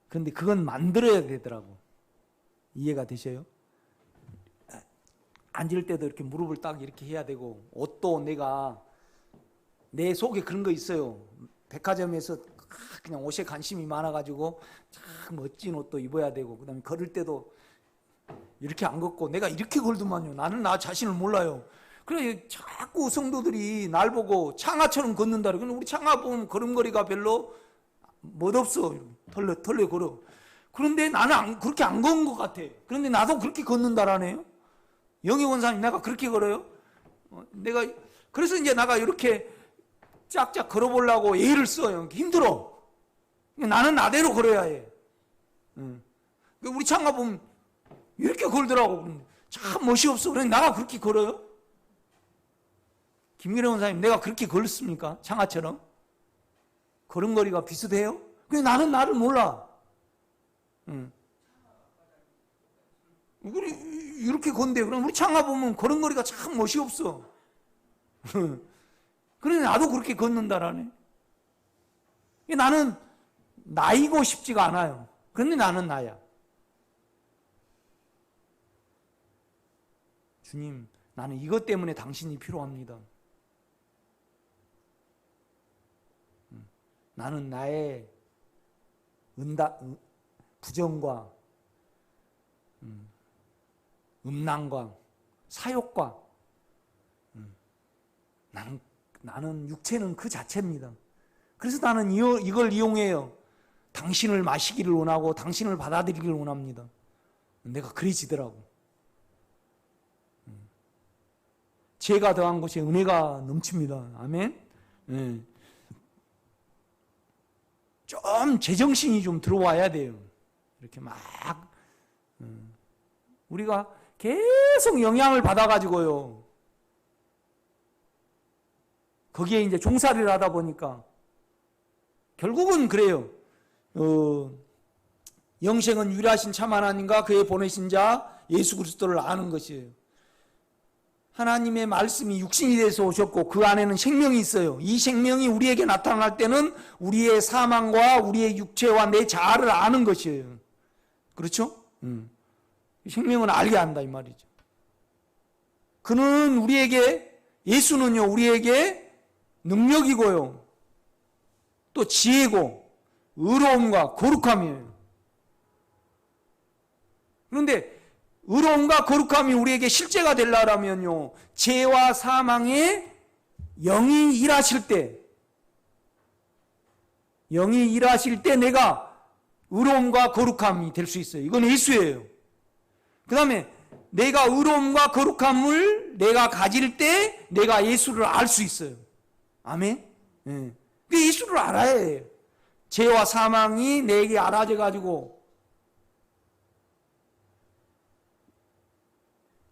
그런데 그건 만들어야 되더라고. 이해가 되셔요? 앉을 때도 이렇게 무릎을 딱 이렇게 해야 되고, 옷도 내가 내 속에 그런 거 있어요. 백화점에서 그냥 옷에 관심이 많아가지고 참 멋진 옷도 입어야 되고, 그 다음에 걸을 때도 이렇게 안 걷고 내가 이렇게 걸더만요. 나는 나 자신을 몰라요. 그래 자꾸 성도들이 날 보고 창아처럼 걷는다. 그러면 우리 창아 보면 걸음걸이가 별로 멋없어. 털레 걸어. 그런데 나는 그렇게 안 걷는 것 같아. 그런데 나도 그렇게 걷는다라네요. 영희 원사님, 내가 그렇게 걸어요? 내가 그래서 이제 나가 이렇게 짝짝 걸어보려고 예를 써요. 힘들어. 나는 나대로 걸어야 해. 우리 창아 보면 이렇게 걸더라고. 참 멋이 없어. 그래 나가 그렇게 걸어요? 김기래 원사님, 내가 그렇게 걸었습니까? 창아처럼? 걸음걸이가 비슷해요? 근데 나는 나를 몰라. 이렇게 건데, 그럼 우리 창아 보면 걸음걸이가 참 멋이 없어. 그런데 나도 그렇게 걷는다라네. 나는 나이고 싶지가 않아요. 그런데 나는 나야. 주님, 나는 이것 때문에 당신이 필요합니다. 나는 나의 부정과 음란과 사욕과 나는 육체는 그 자체입니다. 그래서 나는 이걸 이용해요. 당신을 마시기를 원하고 당신을 받아들이기를 원합니다. 내가 그래지더라고. 죄가 더한 곳에 은혜가 넘칩니다. 아멘. 네. 좀 제정신이 좀 들어와야 돼요. 이렇게 막 우리가 계속 영향을 받아가지고요. 거기에 이제 종살이를 하다 보니까 결국은 그래요. 영생은 유일하신 참 하나님과 그의 보내신 자 예수 그리스도를 아는 것이에요. 하나님의 말씀이 육신이 돼서 오셨고 그 안에는 생명이 있어요. 이 생명이 우리에게 나타날 때는 우리의 사망과 우리의 육체와 내 자아를 아는 것이에요. 그렇죠? 생명은 알게 한다 이 말이죠. 그는 우리에게, 예수는요 우리에게 능력이고요 또 지혜고 의로움과 거룩함이에요. 그런데 의로움과 거룩함이 우리에게 실제가 되려면요 죄와 사망의 영이 일하실 때 내가 의로움과 거룩함이 될 수 있어요. 이건 예수예요. 그 다음에 내가 의로움과 거룩함을 내가 가질 때 내가 예수를 알 수 있어요. 아멘. 네. 예수를 알아야 해요. 죄와 사망이 내게 알아져 가지고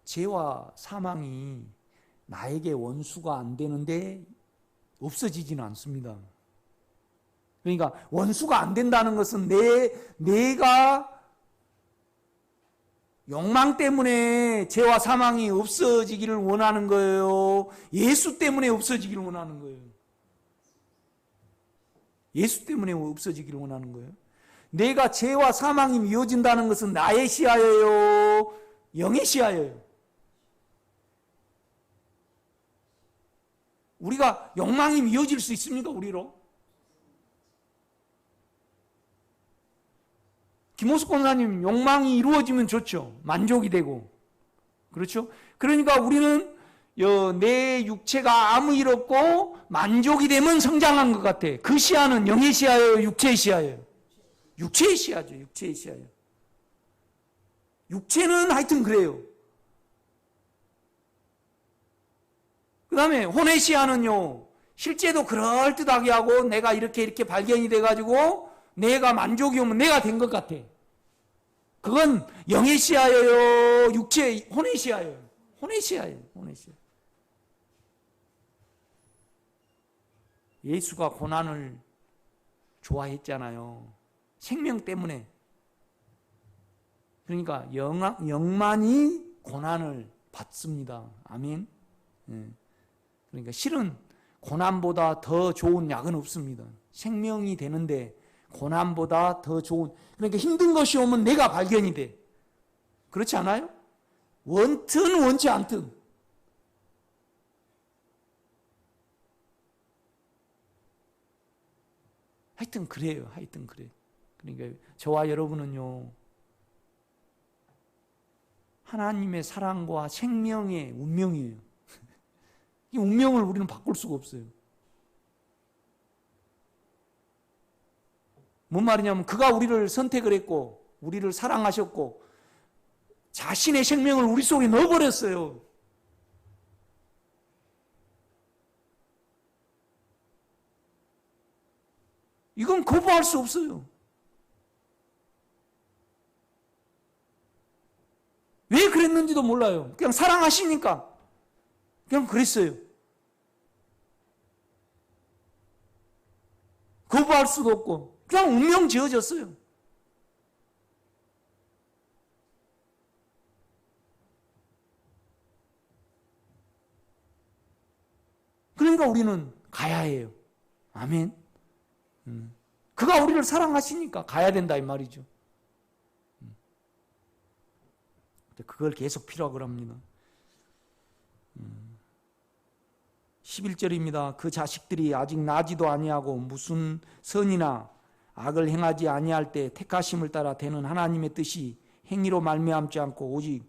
죄와 사망이 나에게 원수가 안 되는데 없어지지는 않습니다. 그러니까 원수가 안 된다는 것은 내가 욕망 때문에 죄와 사망이 없어지기를 원하는 거예요? 예수 때문에 없어지기를 원하는 거예요? 예수 때문에 없어지기를 원하는 거예요? 내가 죄와 사망이 미워진다는 것은 나의 시야예요? 영의 시야예요? 우리가 욕망이 미워질 수 있습니까? 우리로? 김호숙 권사님 욕망이 이루어지면 좋죠. 만족이 되고. 그렇죠? 그러니까 우리는 내 육체가 아무 일 없고 만족이 되면 성장한 것 같아. 그 시야는 영의 시야예요, 육체의 시야예요? 육체의 시야죠. 육체의 시야예요. 육체는 하여튼 그래요. 그 다음에 혼의 시야는요, 실제도 그럴듯하게 하고 내가 이렇게 발견이 돼가지고 내가 만족이 오면 내가 된 것 같아. 그건 영의 시야예요, 육체, 혼의 시야예요. 혼의 시야예요. 혼의 시야. 예수가 고난을 좋아했잖아요. 생명 때문에. 그러니까 영만이 고난을 받습니다. 아멘. 그러니까 실은 고난보다 더 좋은 약은 없습니다. 생명이 되는데 고난보다 더 좋은, 그러니까 힘든 것이 오면 내가 발견이 돼. 그렇지 않아요? 원튼 원치 않든. 하여튼 그래요. 하여튼 그래. 그러니까 저와 여러분은요, 하나님의 사랑과 생명의 운명이에요. 이 운명을 우리는 바꿀 수가 없어요. 뭔 말이냐면 그가 우리를 선택을 했고 우리를 사랑하셨고 자신의 생명을 우리 속에 넣어버렸어요. 이건 거부할 수 없어요. 왜 그랬는지도 몰라요. 그냥 사랑하시니까 그냥 그랬어요. 거부할 수도 없고 그냥 운명 지어졌어요. 그러니까 우리는 가야 해요. 아멘. 그가 우리를 사랑하시니까 가야 된다 이 말이죠. 그걸 계속 필요하고 합니다. 11절입니다. 그 자식들이 아직 나지도 아니하고 무슨 선이나 악을 행하지 아니할 때 택하심을 따라 되는 하나님의 뜻이 행위로 말미암지 않고 오직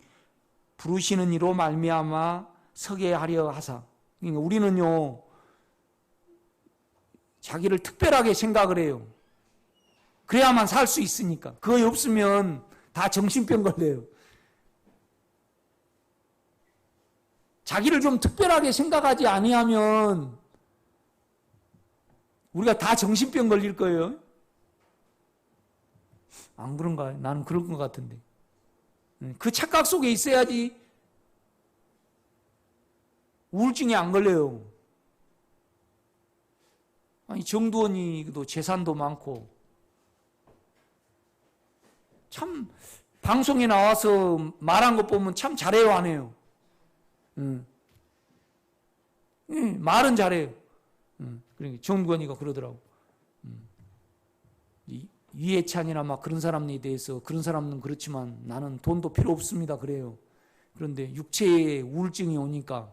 부르시는 이로 말미암아 서게 하려 하사. 그러니까 우리는요, 자기를 특별하게 생각을 해요. 그래야만 살 수 있으니까. 그거 없으면 다 정신병 걸려요. 자기를 좀 특별하게 생각하지 아니하면 우리가 다 정신병 걸릴 거예요. 안 그런가요? 나는 그런 것 같은데. 그 착각 속에 있어야지 우울증이 안 걸려요. 아니 정두원이도 재산도 많고 참 방송에 나와서 말한 것 보면 참 잘해요 안 해요? 말은 잘해요. 그러니까 정두원이가 그러더라고. 이해찬이나 막 그런 사람에 대해서 그런 사람은 그렇지만 나는 돈도 필요 없습니다 그래요. 그런데 육체에 우울증이 오니까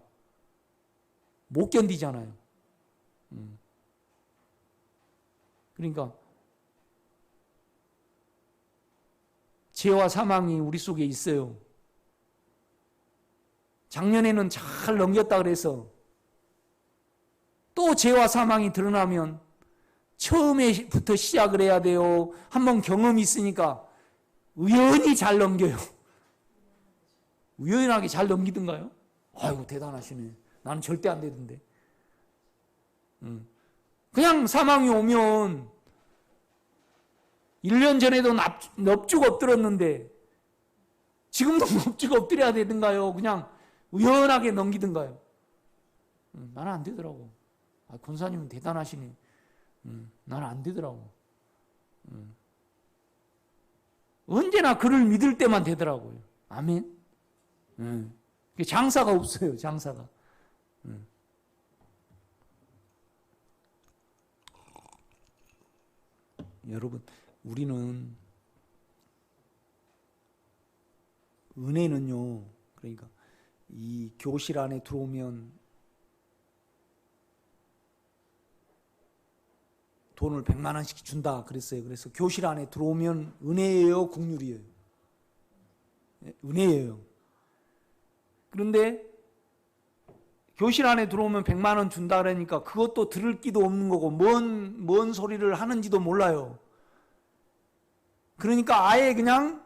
못 견디잖아요. 그러니까 죄와 사망이 우리 속에 있어요. 작년에는 잘 넘겼다 그래서 또 죄와 사망이 드러나면 처음에부터 시작을 해야 돼요. 한번 경험이 있으니까 우연히 잘 넘겨요. 우연하게 잘 넘기던가요? 아이고 대단하시네. 나는 절대 안 되던데. 그냥 사망이 오면 1년 전에도 넙죽 엎드렸는데 지금도 넙죽 엎드려야 되던가요? 그냥 우연하게 넘기던가요? 나는 안 되더라고. 권사님은 대단하시네. 나는 안 되더라고. 언제나 그를 믿을 때만 되더라고요. 아멘. 장사가 없어요. 장사가. 여러분, 우리는 은혜는요. 그러니까 이 교실 안에 들어오면 돈을 100만 원씩 준다 그랬어요. 그래서 교실 안에 들어오면 은혜예요, 국률이에요? 은혜예요. 그런데 교실 안에 들어오면 100만 원 준다 그러니까 그것도 들을 끼도 없는 거고 뭔 소리를 하는지도 몰라요. 그러니까 아예 그냥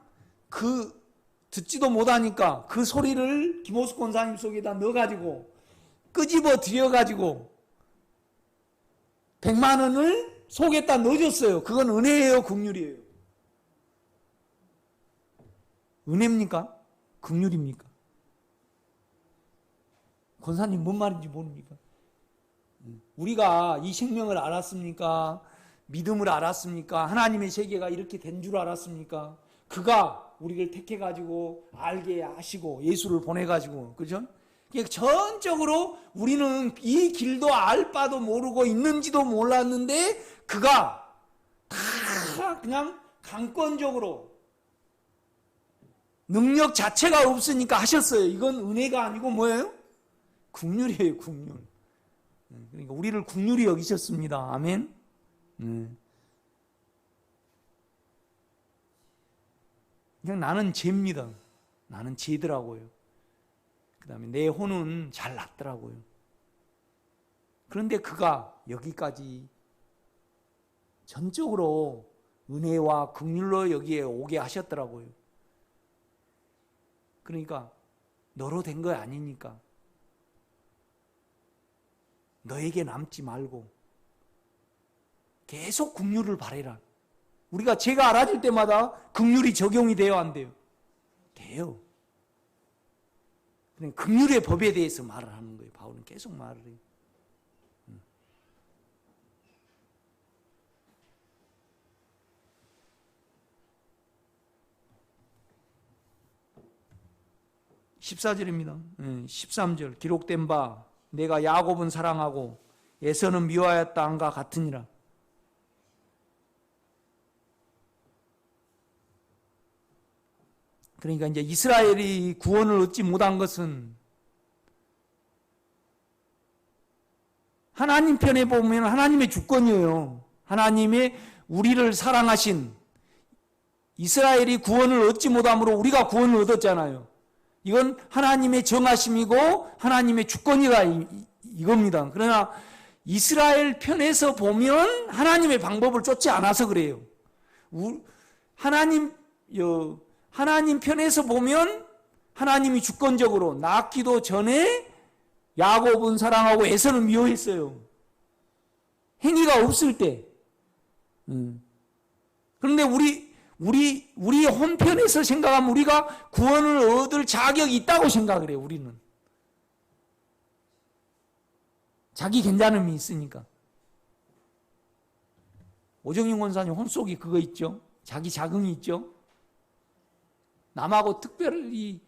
듣지도 못하니까 그 소리를 김호숙 권사님 속에다 넣어가지고 끄집어 들여가지고 100만 원을 속에다 넣어줬어요. 그건 은혜예요, 국률이에요? 은혜입니까? 국률입니까? 권사님 뭔 말인지 모릅니까? 우리가 이 생명을 알았습니까? 믿음을 알았습니까? 하나님의 세계가 이렇게 된 줄 알았습니까? 그가 우리를 택해가지고 알게 하시고 예수를 보내가지고, 그죠? 전적으로 우리는 이 길도 알 바도 모르고 있는지도 몰랐는데 그가 다 그냥 강권적으로 능력 자체가 없으니까 하셨어요. 이건 은혜가 아니고 뭐예요? 국률이에요, 국률. 그러니까 우리를 국률이 여기셨습니다. 아멘. 그냥 나는 죄입니다. 나는 죄더라고요. 그 다음에 내 혼은 잘 났더라고요. 그런데 그가 여기까지 전적으로 은혜와 긍휼로 여기에 오게 하셨더라고요. 그러니까 너로 된 거 아니니까 너에게 남지 말고 계속 긍휼을 바래라. 우리가 죄가 알아질 때마다 긍휼이 적용이 돼요, 안 돼요? 돼요. 그러니까 긍휼의 법에 대해서 말을 하는 거예요. 바울은 계속 말을 해요. 14절입니다. 13절 기록된 바 내가 야곱은 사랑하고 에서는 미워하였다 한과 같으니라. 그러니까 이제 이스라엘이 구원을 얻지 못한 것은 하나님 편에 보면 하나님의 주권이에요. 하나님의 우리를 사랑하신 이스라엘이 구원을 얻지 못함으로 우리가 구원을 얻었잖아요. 이건 하나님의 정하심이고 하나님의 주권이라 이겁니다. 그러나 이스라엘 편에서 보면 하나님의 방법을 쫓지 않아서 그래요. 하나님 편에서 보면 하나님이 주권적으로 낳기도 전에 야곱은 사랑하고 에서는 미워했어요. 행위가 없을 때. 그런데 우리 혼편에서 생각하면 우리가 구원을 얻을 자격이 있다고 생각을 해요. 우리는 자기 괜찮음이 있으니까. 오정인 권사님 혼속이 그거 있죠. 자기 자긍이 있죠. 남하고 특별히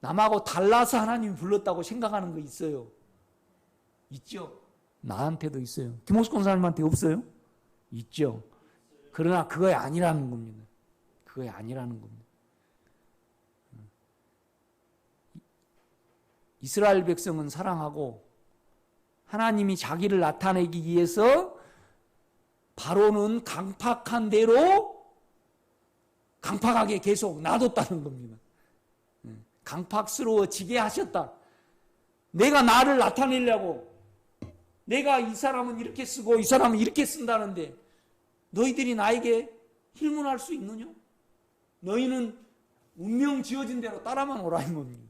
남하고 달라서 하나님이 불렀다고 생각하는 거 있어요. 있죠. 나한테도 있어요. 김호숙 권사님한테 없어요? 있죠. 그러나 그거에 아니라는 겁니다. 그거에 아니라는 겁니다. 이스라엘 백성은 사랑하고 하나님이 자기를 나타내기 위해서 바로는 강팍한 대로 강팍하게 계속 놔뒀다는 겁니다. 강팍스러워지게 하셨다. 내가 나를 나타내려고 내가 이 사람은 이렇게 쓰고 이 사람은 이렇게 쓴다는데 너희들이 나에게 힐문할 수 있느냐? 너희는 운명 지어진 대로 따라만 오라 이 겁니다.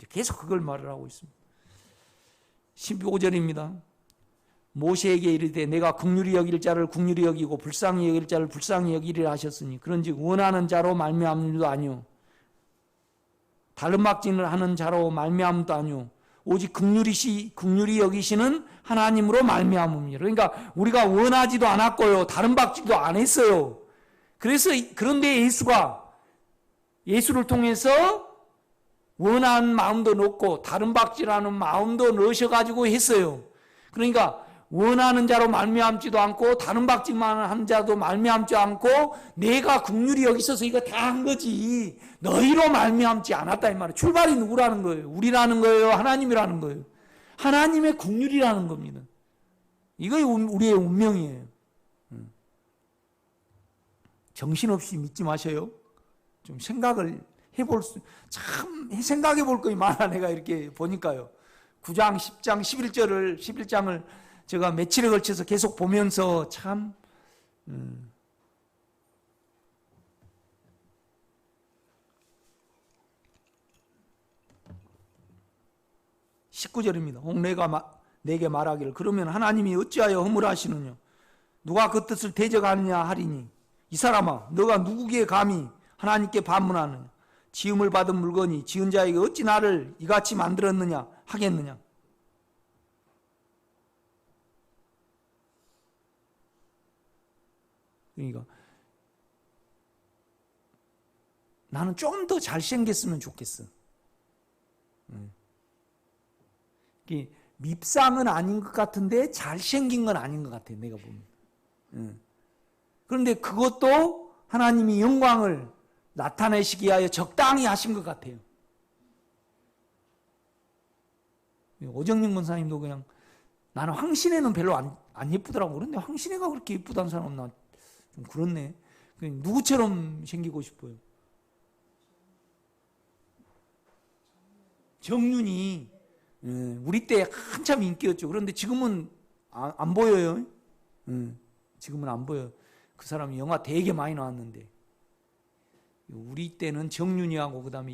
계속 그걸 말을 하고 있습니다. 15절입니다. 모세에게 이르되 내가 긍휼히 여길 자를 긍휼히 여기고 불쌍히 여길 자를 불쌍히 여기리라 하셨으니 그런즉 원하는 자로 말미암음도 아니요 다른 막진을 하는 자로 말미암음도 아니요 오직 긍휼히 여기시는 하나님으로 말미암음이라. 그러니까 우리가 원하지도 않았고요. 다른 박지도 안 했어요. 그런데 예수를 통해서 원하는 마음도 넣고 다른 박지라는 마음도 넣으셔가지고 했어요. 그러니까 원하는 자로 말미암지도 않고 다른 박지만 한 자도 말미암지 않고 내가 긍휼히 여기 있어서 이거 다 한 거지 너희로 말미암지 않았다 이 말이에요. 출발이 누구라는 거예요? 우리라는 거예요? 하나님이라는 거예요? 하나님의 긍휼이라는 겁니다. 이거 우리의 운명이에요. 정신없이 믿지 마셔요. 좀 생각을 해볼 참 생각해 볼 것이 많아. 내가 이렇게 보니까요. 9장, 10장, 11장을 제가 며칠에 걸쳐서 계속 보면서 참 19절입니다. 홍내가 내게 말하기를 그러면 하나님이 어찌하여 허물하시느냐 누가 그 뜻을 대적하느냐 하리니 이 사람아 너가 누구기에 감히 하나님께 반문하느냐 지음을 받은 물건이 지은 자에게 어찌 나를 이같이 만들었느냐 하겠느냐. 그러니까 나는 좀 더 잘생겼으면 좋겠어. 밉상은 아닌 것 같은데 잘생긴 건 아닌 것 같아 내가 보면. 그런데 그것도 하나님이 영광을 나타내시기 위하여 적당히 하신 것 같아요. 오정영 권사님도 그냥 나는 황신혜는 별로 안 예쁘더라고. 그런데 황신혜가 그렇게 예쁘다는 사람은 나 좀 그렇네. 누구처럼 생기고 싶어요? 정윤이 우리 때 한참 인기였죠. 그런데 지금은 안 보여요. 지금은 안 보여요. 그 사람이 영화 되게 많이 나왔는데 우리 때는 정윤이하고 그 다음에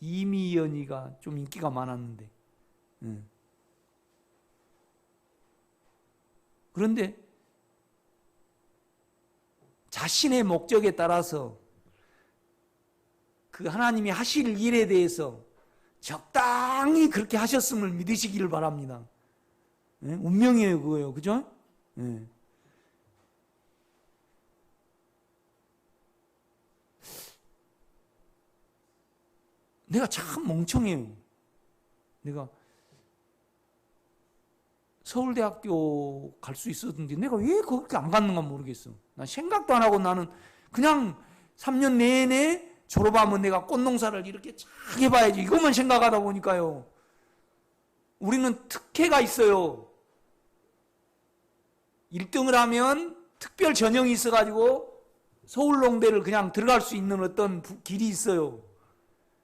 이미연이가 좀 인기가 많았는데 그런데 자신의 목적에 따라서 그 하나님이 하실 일에 대해서 적당히 그렇게 하셨음을 믿으시기를 바랍니다. 운명이에요 그거예요. 그죠? 내가 참 멍청해요. 내가 서울대학교 갈 수 있었는데 내가 왜 그렇게 안 갔는가 모르겠어. 난 생각도 안 하고 나는 그냥 3년 내내 졸업하면 내가 꽃농사를 이렇게 쫙 해봐야지 이것만 생각하다 보니까요. 우리는 특혜가 있어요. 1등을 하면 특별 전형이 있어가지고 서울농대를 그냥 들어갈 수 있는 어떤 길이 있어요.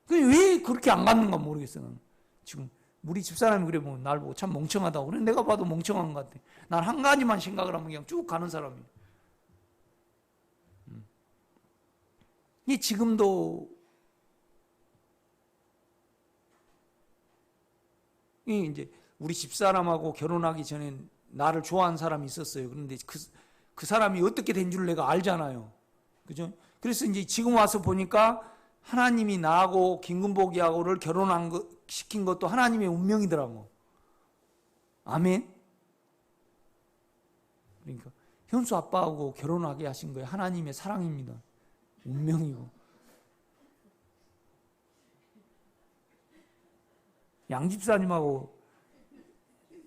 왜 그렇게 안 갔는가 모르겠어요. 나는. 지금 우리 집사람이 그래 보면 날 보고 참 멍청하다고. 그래 내가 봐도 멍청한 것 같아. 난 한 가지만 생각을 하면 그냥 쭉 가는 사람이에요. 이 지금도 이제 우리 집사람하고 결혼하기 전에 나를 좋아하는 사람이 있었어요. 그런데 그 사람이 어떻게 된 줄 내가 알잖아요. 그죠? 그래서 이제 지금 와서 보니까 하나님이 나하고 김금복이하고를 시킨 것도 하나님의 운명이더라고. 아멘. 그러니까 현수 아빠하고 결혼하게 하신 거예요. 하나님의 사랑입니다. 운명이고. 양집사님하고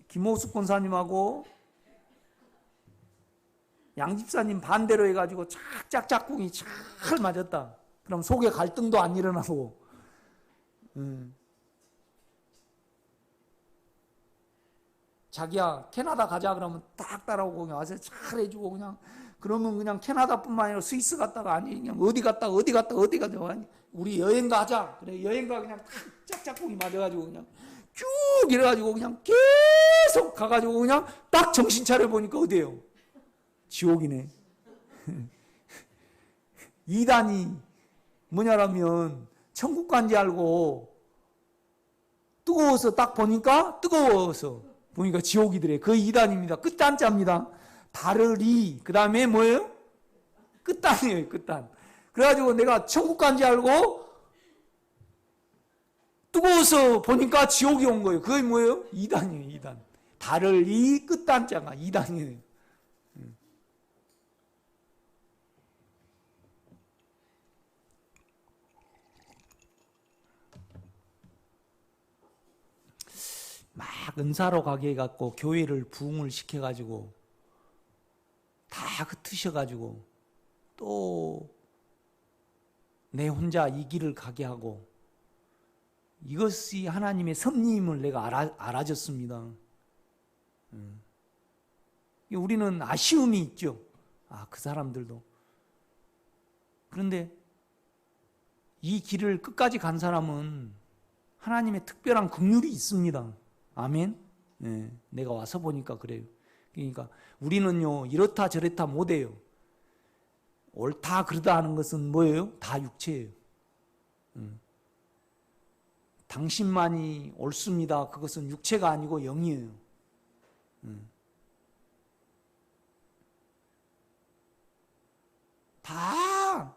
김호숙 권사님하고 양집사님 반대로 해가지고 착 짝꿍이 잘 맞았다. 그럼 속에 갈등도 안 일어나고. 자기야 캐나다 가자 그러면 딱 따라오고 그냥 와서 잘 해주고 그냥 그러면 그냥 캐나다뿐만 아니라 스위스 갔다가 아니 그냥 어디 갔다 우리 여행 가자. 그래 여행 가 그냥 딱 짝짝꿍이 맞아가지고 그냥 쭉 이래가지고 그냥 계속 가가지고 그냥 딱 정신 차려 보니까 어디예요? 지옥이네. 2단이 뭐냐라면 천국 간지 알고 뜨거워서 딱 보니까 지옥이더래. 그 2단입니다. 끝단자입니다. 다르리 그 다음에 뭐예요? 끝단이에요. 끝단. 그래가지고 내가 천국 간지 알고 뜨거워서 보니까 지옥이 온 거예요. 그게 뭐예요? 2단이에요. 2단. 다르리 끝단자가 2단이에요. 막 은사로 가게 해갖고 교회를 부흥을 시켜가지고 다 흩으셔가지고 또 내 혼자 이 길을 가게 하고, 이것이 하나님의 섭리임을 내가 알아졌습니다. 우리는 아쉬움이 있죠. 그 사람들도. 그런데 이 길을 끝까지 간 사람은 하나님의 특별한 긍휼이 있습니다. 아멘. 내가 와서 보니까 그래요. 그러니까 우리는요, 이렇다 저렇다 못해요. 옳다 그르다 하는 것은 뭐예요? 다 육체예요. 당신만이 옳습니다. 그것은 육체가 아니고 영이에요. 다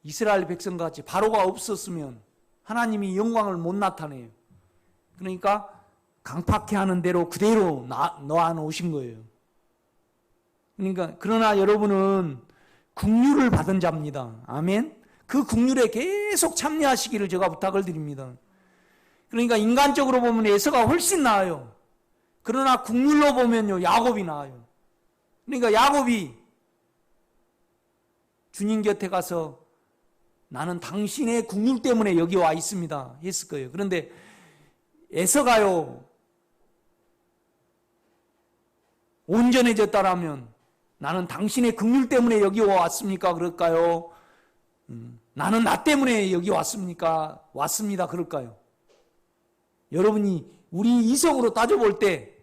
이스라엘 백성같이 바로가 없었으면 하나님이 영광을 못 나타내요. 그러니까 강팍해 하는 대로 그대로 놓아 놓으신 거예요. 그러니까 그러나 여러분은 긍휼을 받은 자입니다. 아멘. 그 긍휼에 계속 참여하시기를 제가 부탁을 드립니다. 그러니까 인간적으로 보면 에서가 훨씬 나아요. 그러나 긍휼로 보면요, 야곱이 나아요. 그러니까 야곱이 주님 곁에 가서 나는 당신의 긍휼 때문에 여기 와 있습니다 했을 거예요. 그런데 에서가요, 온전해졌다라면 나는 당신의 긍휼 때문에 여기 왔습니까? 그럴까요? 나는 나 때문에 여기 왔습니까? 왔습니다. 그럴까요? 여러분이 우리 이성으로 따져볼 때,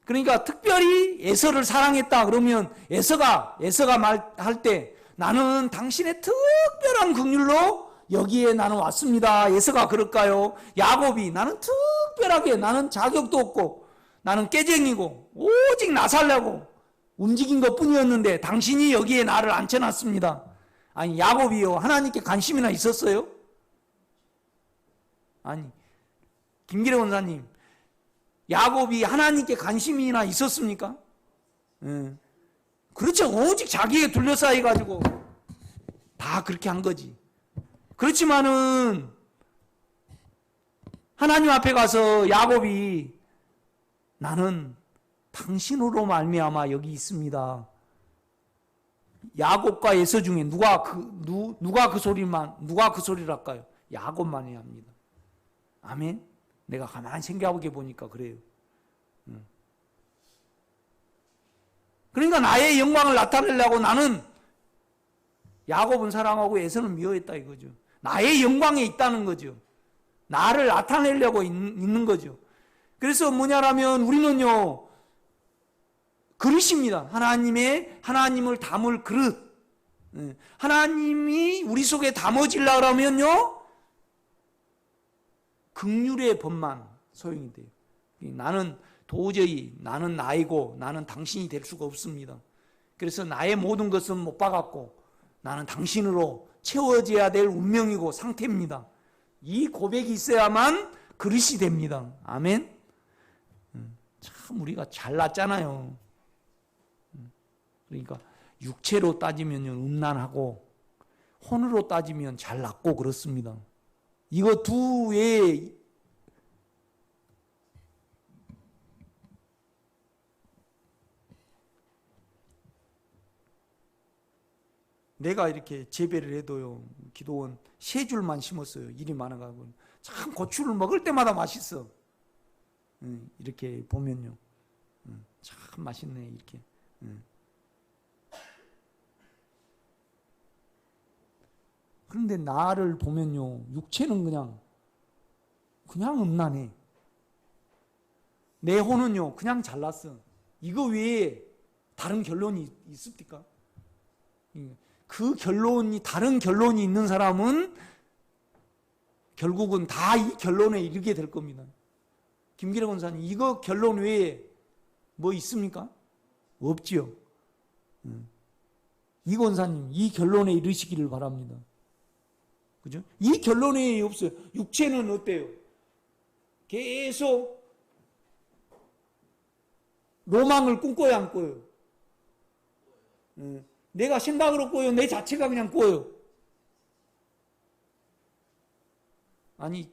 그러니까 특별히 에서를 사랑했다 그러면 에서가 말할 때 나는 당신의 특별한 긍휼로 여기에 나는 왔습니다. 에서가 그럴까요? 야곱이 나는 특별하게, 나는 자격도 없고 나는 깨쟁이고 오직 나 살려고 움직인 것뿐이었는데 당신이 여기에 나를 앉혀놨습니다. 아니, 야곱이요, 하나님께 관심이나 있었어요? 아니, 김기래 원사님, 야곱이 하나님께 관심이나 있었습니까? 그렇죠. 오직 자기에 둘러싸여가지고 다 그렇게 한 거지. 그렇지만은 하나님 앞에 가서 야곱이 나는 당신으로 말미암아 여기 있습니다. 야곱과 에서 중에 누가 그 소리를 할까요? 야곱만이 합니다. 아멘. 내가 가만히 생각해 보니까 그래요. 그러니까 나의 영광을 나타내려고 나는 야곱은 사랑하고 에서는 미워했다 이거죠. 나의 영광에 있다는 거죠. 나를 나타내려고 있는 거죠. 그래서 뭐냐라면 우리는요, 그릇입니다. 하나님을 담을 그릇. 하나님이 우리 속에 담아지려고 하면요, 긍휼의 법만 소용이 돼요. 나는 나이고 나는 당신이 될 수가 없습니다. 그래서 나의 모든 것은 못 박았고 나는 당신으로 채워져야 될 운명이고 상태입니다. 이 고백이 있어야만 그릇이 됩니다. 아멘. 참 우리가 잘났잖아요. 그러니까 육체로 따지면 음란하고 혼으로 따지면 잘났고 그렇습니다. 이거 두 외에 내가 이렇게 재배를 해도요, 기도원 3줄만 심었어요. 일이 많아가지고. 참 고추를 먹을 때마다 맛있어. 이렇게 보면요, 참 맛있네 이렇게. 그런데 나를 보면요, 육체는 그냥 음란해. 내 혼은요 그냥 잘났어. 이거 외에 다른 결론이 있습니까? 다른 결론이 있는 사람은 결국은 다 이 결론에 이르게 될 겁니다. 김기래 권사님, 이거 결론 외에 뭐 있습니까? 없지요. 이 권사님, 이 결론에 이르시기를 바랍니다. 그죠? 이 결론에 없어요. 육체는 어때요? 계속 로망을 꿈꿔요, 안 꿔요? 내가 생각으로 꿔요? 내 자체가 그냥 꿔요? 아니,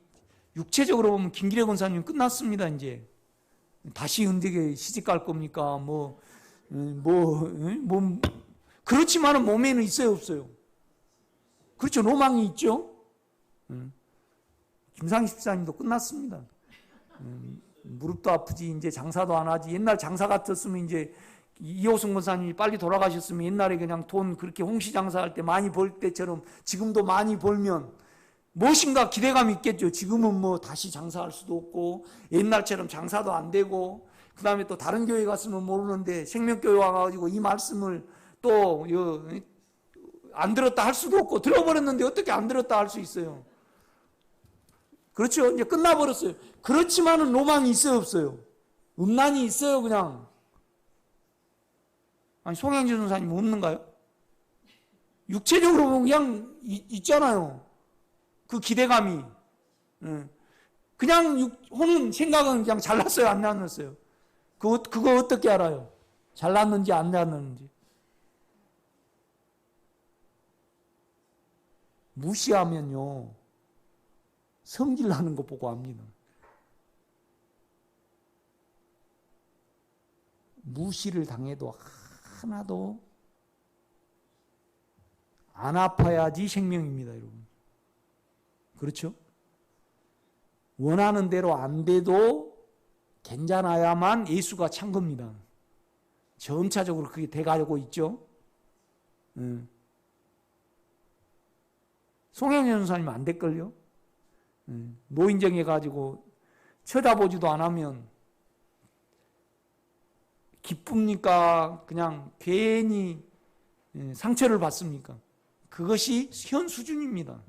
육체적으로 보면 김기래 권사님 끝났습니다. 이제 다시 은택에 시집 갈 겁니까? 그렇지만은 몸에는 있어요, 없어요? 그렇죠. 로망이 있죠. 김상희 집사님도 끝났습니다. 무릎도 아프지, 이제 장사도 안 하지. 옛날 장사 같았으면 이제 이호승 권사님이 빨리 돌아가셨으면 옛날에 그냥 돈 그렇게 홍시 장사할 때 많이 벌 때처럼 지금도 많이 벌면 무엇인가 기대감이 있겠죠. 지금은 뭐 다시 장사할 수도 없고 옛날처럼 장사도 안 되고 그 다음에 또 다른 교회 갔으면 모르는데 생명교회 와가지고 이 말씀을 또 안 들었다 할 수도 없고 들어버렸는데 어떻게 안 들었다 할 수 있어요? 그렇죠. 이제 끝나버렸어요. 그렇지만은 로망이 있어요, 없어요? 음란이 있어요, 그냥. 아니, 송영진 선사님 없는가요? 육체적으로 보면 그냥 있잖아요. 그 기대감이. 그냥 호는 생각은 그냥 잘났어요, 안 났어요? 그거 어떻게 알아요? 잘났는지 안 났는지. 무시하면요, 성질 나는 거 보고 압니다. 무시를 당해도 하나도 안 아파야지 생명입니다, 여러분. 그렇죠? 원하는 대로 안 돼도 괜찮아야만 예수가 찬 겁니다. 점차적으로 그게 돼가고 있죠. 송영현 선사님 안 될걸요? 노인정해가지고 쳐다보지도 안 하면 기쁩니까? 그냥 괜히 상처를 받습니까? 그것이 현 수준입니다.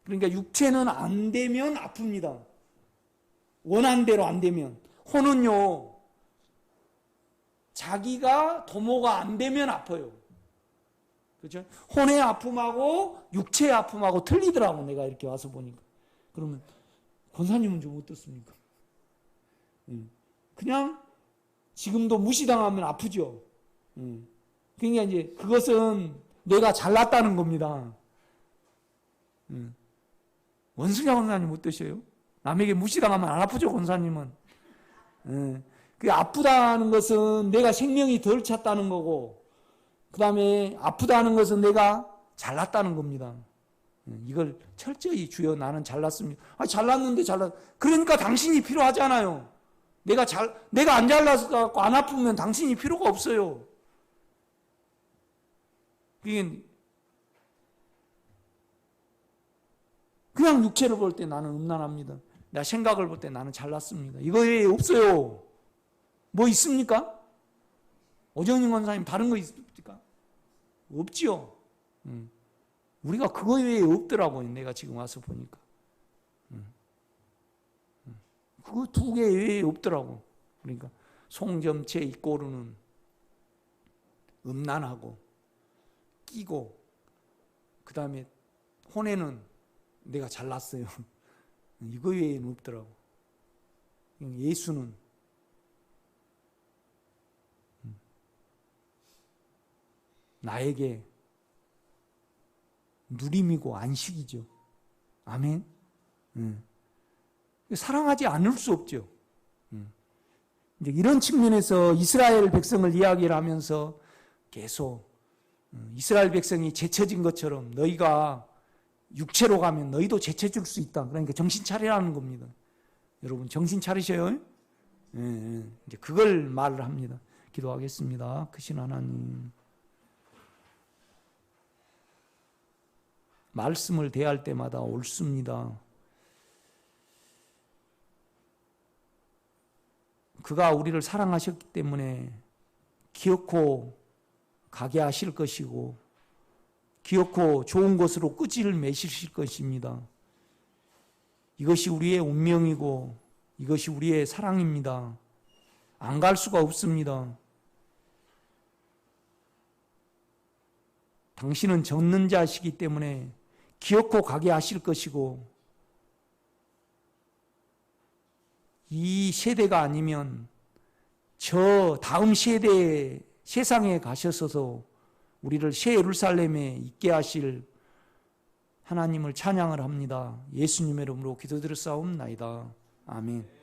그러니까 육체는 안 되면 아픕니다. 원한 대로 안 되면. 혼은요, 자기가 도모가 안 되면 아파요. 그렇죠? 혼의 아픔하고 육체의 아픔하고 틀리더라고, 내가 이렇게 와서 보니까. 그러면 권사님은 좀 어떻습니까? 그냥 지금도 무시당하면 아프죠. 그러니까 이제 그것은 내가 잘났다는 겁니다. 원숭이 권사님 어떠셔요? 남에게 무시당하면 안 아프죠, 권사님은. 그 아프다는 것은 내가 생명이 덜 찼다는 거고, 그 다음에 아프다는 것은 내가 잘났다는 겁니다. 이걸 철저히 주여 나는 잘났습니다. 잘났는데 그러니까 당신이 필요하잖아요. 내가 안 잘나서 갖고 안 아프면 당신이 필요가 없어요. 그냥 육체를 볼 때 나는 음란합니다. 내 생각을 볼 때 나는 잘났습니다. 이거 외에 없어요. 뭐 있습니까? 오정인 권사님 다른 거 있습니까? 없지요. 우리가 그거 외에 없더라고요. 내가 지금 와서 보니까. 그거 두 개 외에 없더라고. 그러니까 송점체 입고르는 음란하고 끼고 그 다음에 혼에는 내가 잘났어요. 이거 외에는 없더라고. 예수는 나에게 누림이고 안식이죠. 아멘. 사랑하지 않을 수 없죠. 이제 이런 측면에서 이스라엘 백성을 이야기를 하면서 계속 이스라엘 백성이 제쳐진 것처럼 너희가 육체로 가면 너희도 제쳐질 수 있다. 그러니까 정신 차리라는 겁니다. 여러분 정신 차리셔요. 이제 그걸 말을 합니다. 기도하겠습니다. 크신 하나님, 말씀을 대할 때마다 옳습니다. 그가 우리를 사랑하셨기 때문에 기어코 가게 하실 것이고 기어코 좋은 것으로 끄지를 매실 것입니다. 이것이 우리의 운명이고 이것이 우리의 사랑입니다. 안 갈 수가 없습니다. 당신은 젖는 자시기 때문에 기어코 가게 하실 것이고 이 세대가 아니면 저 다음 세대에 세상에 가셔서 우리를 새 예루살렘에 있게 하실 하나님을 찬양을 합니다. 예수님의 이름으로 기도드렸사옵나이다. 아멘.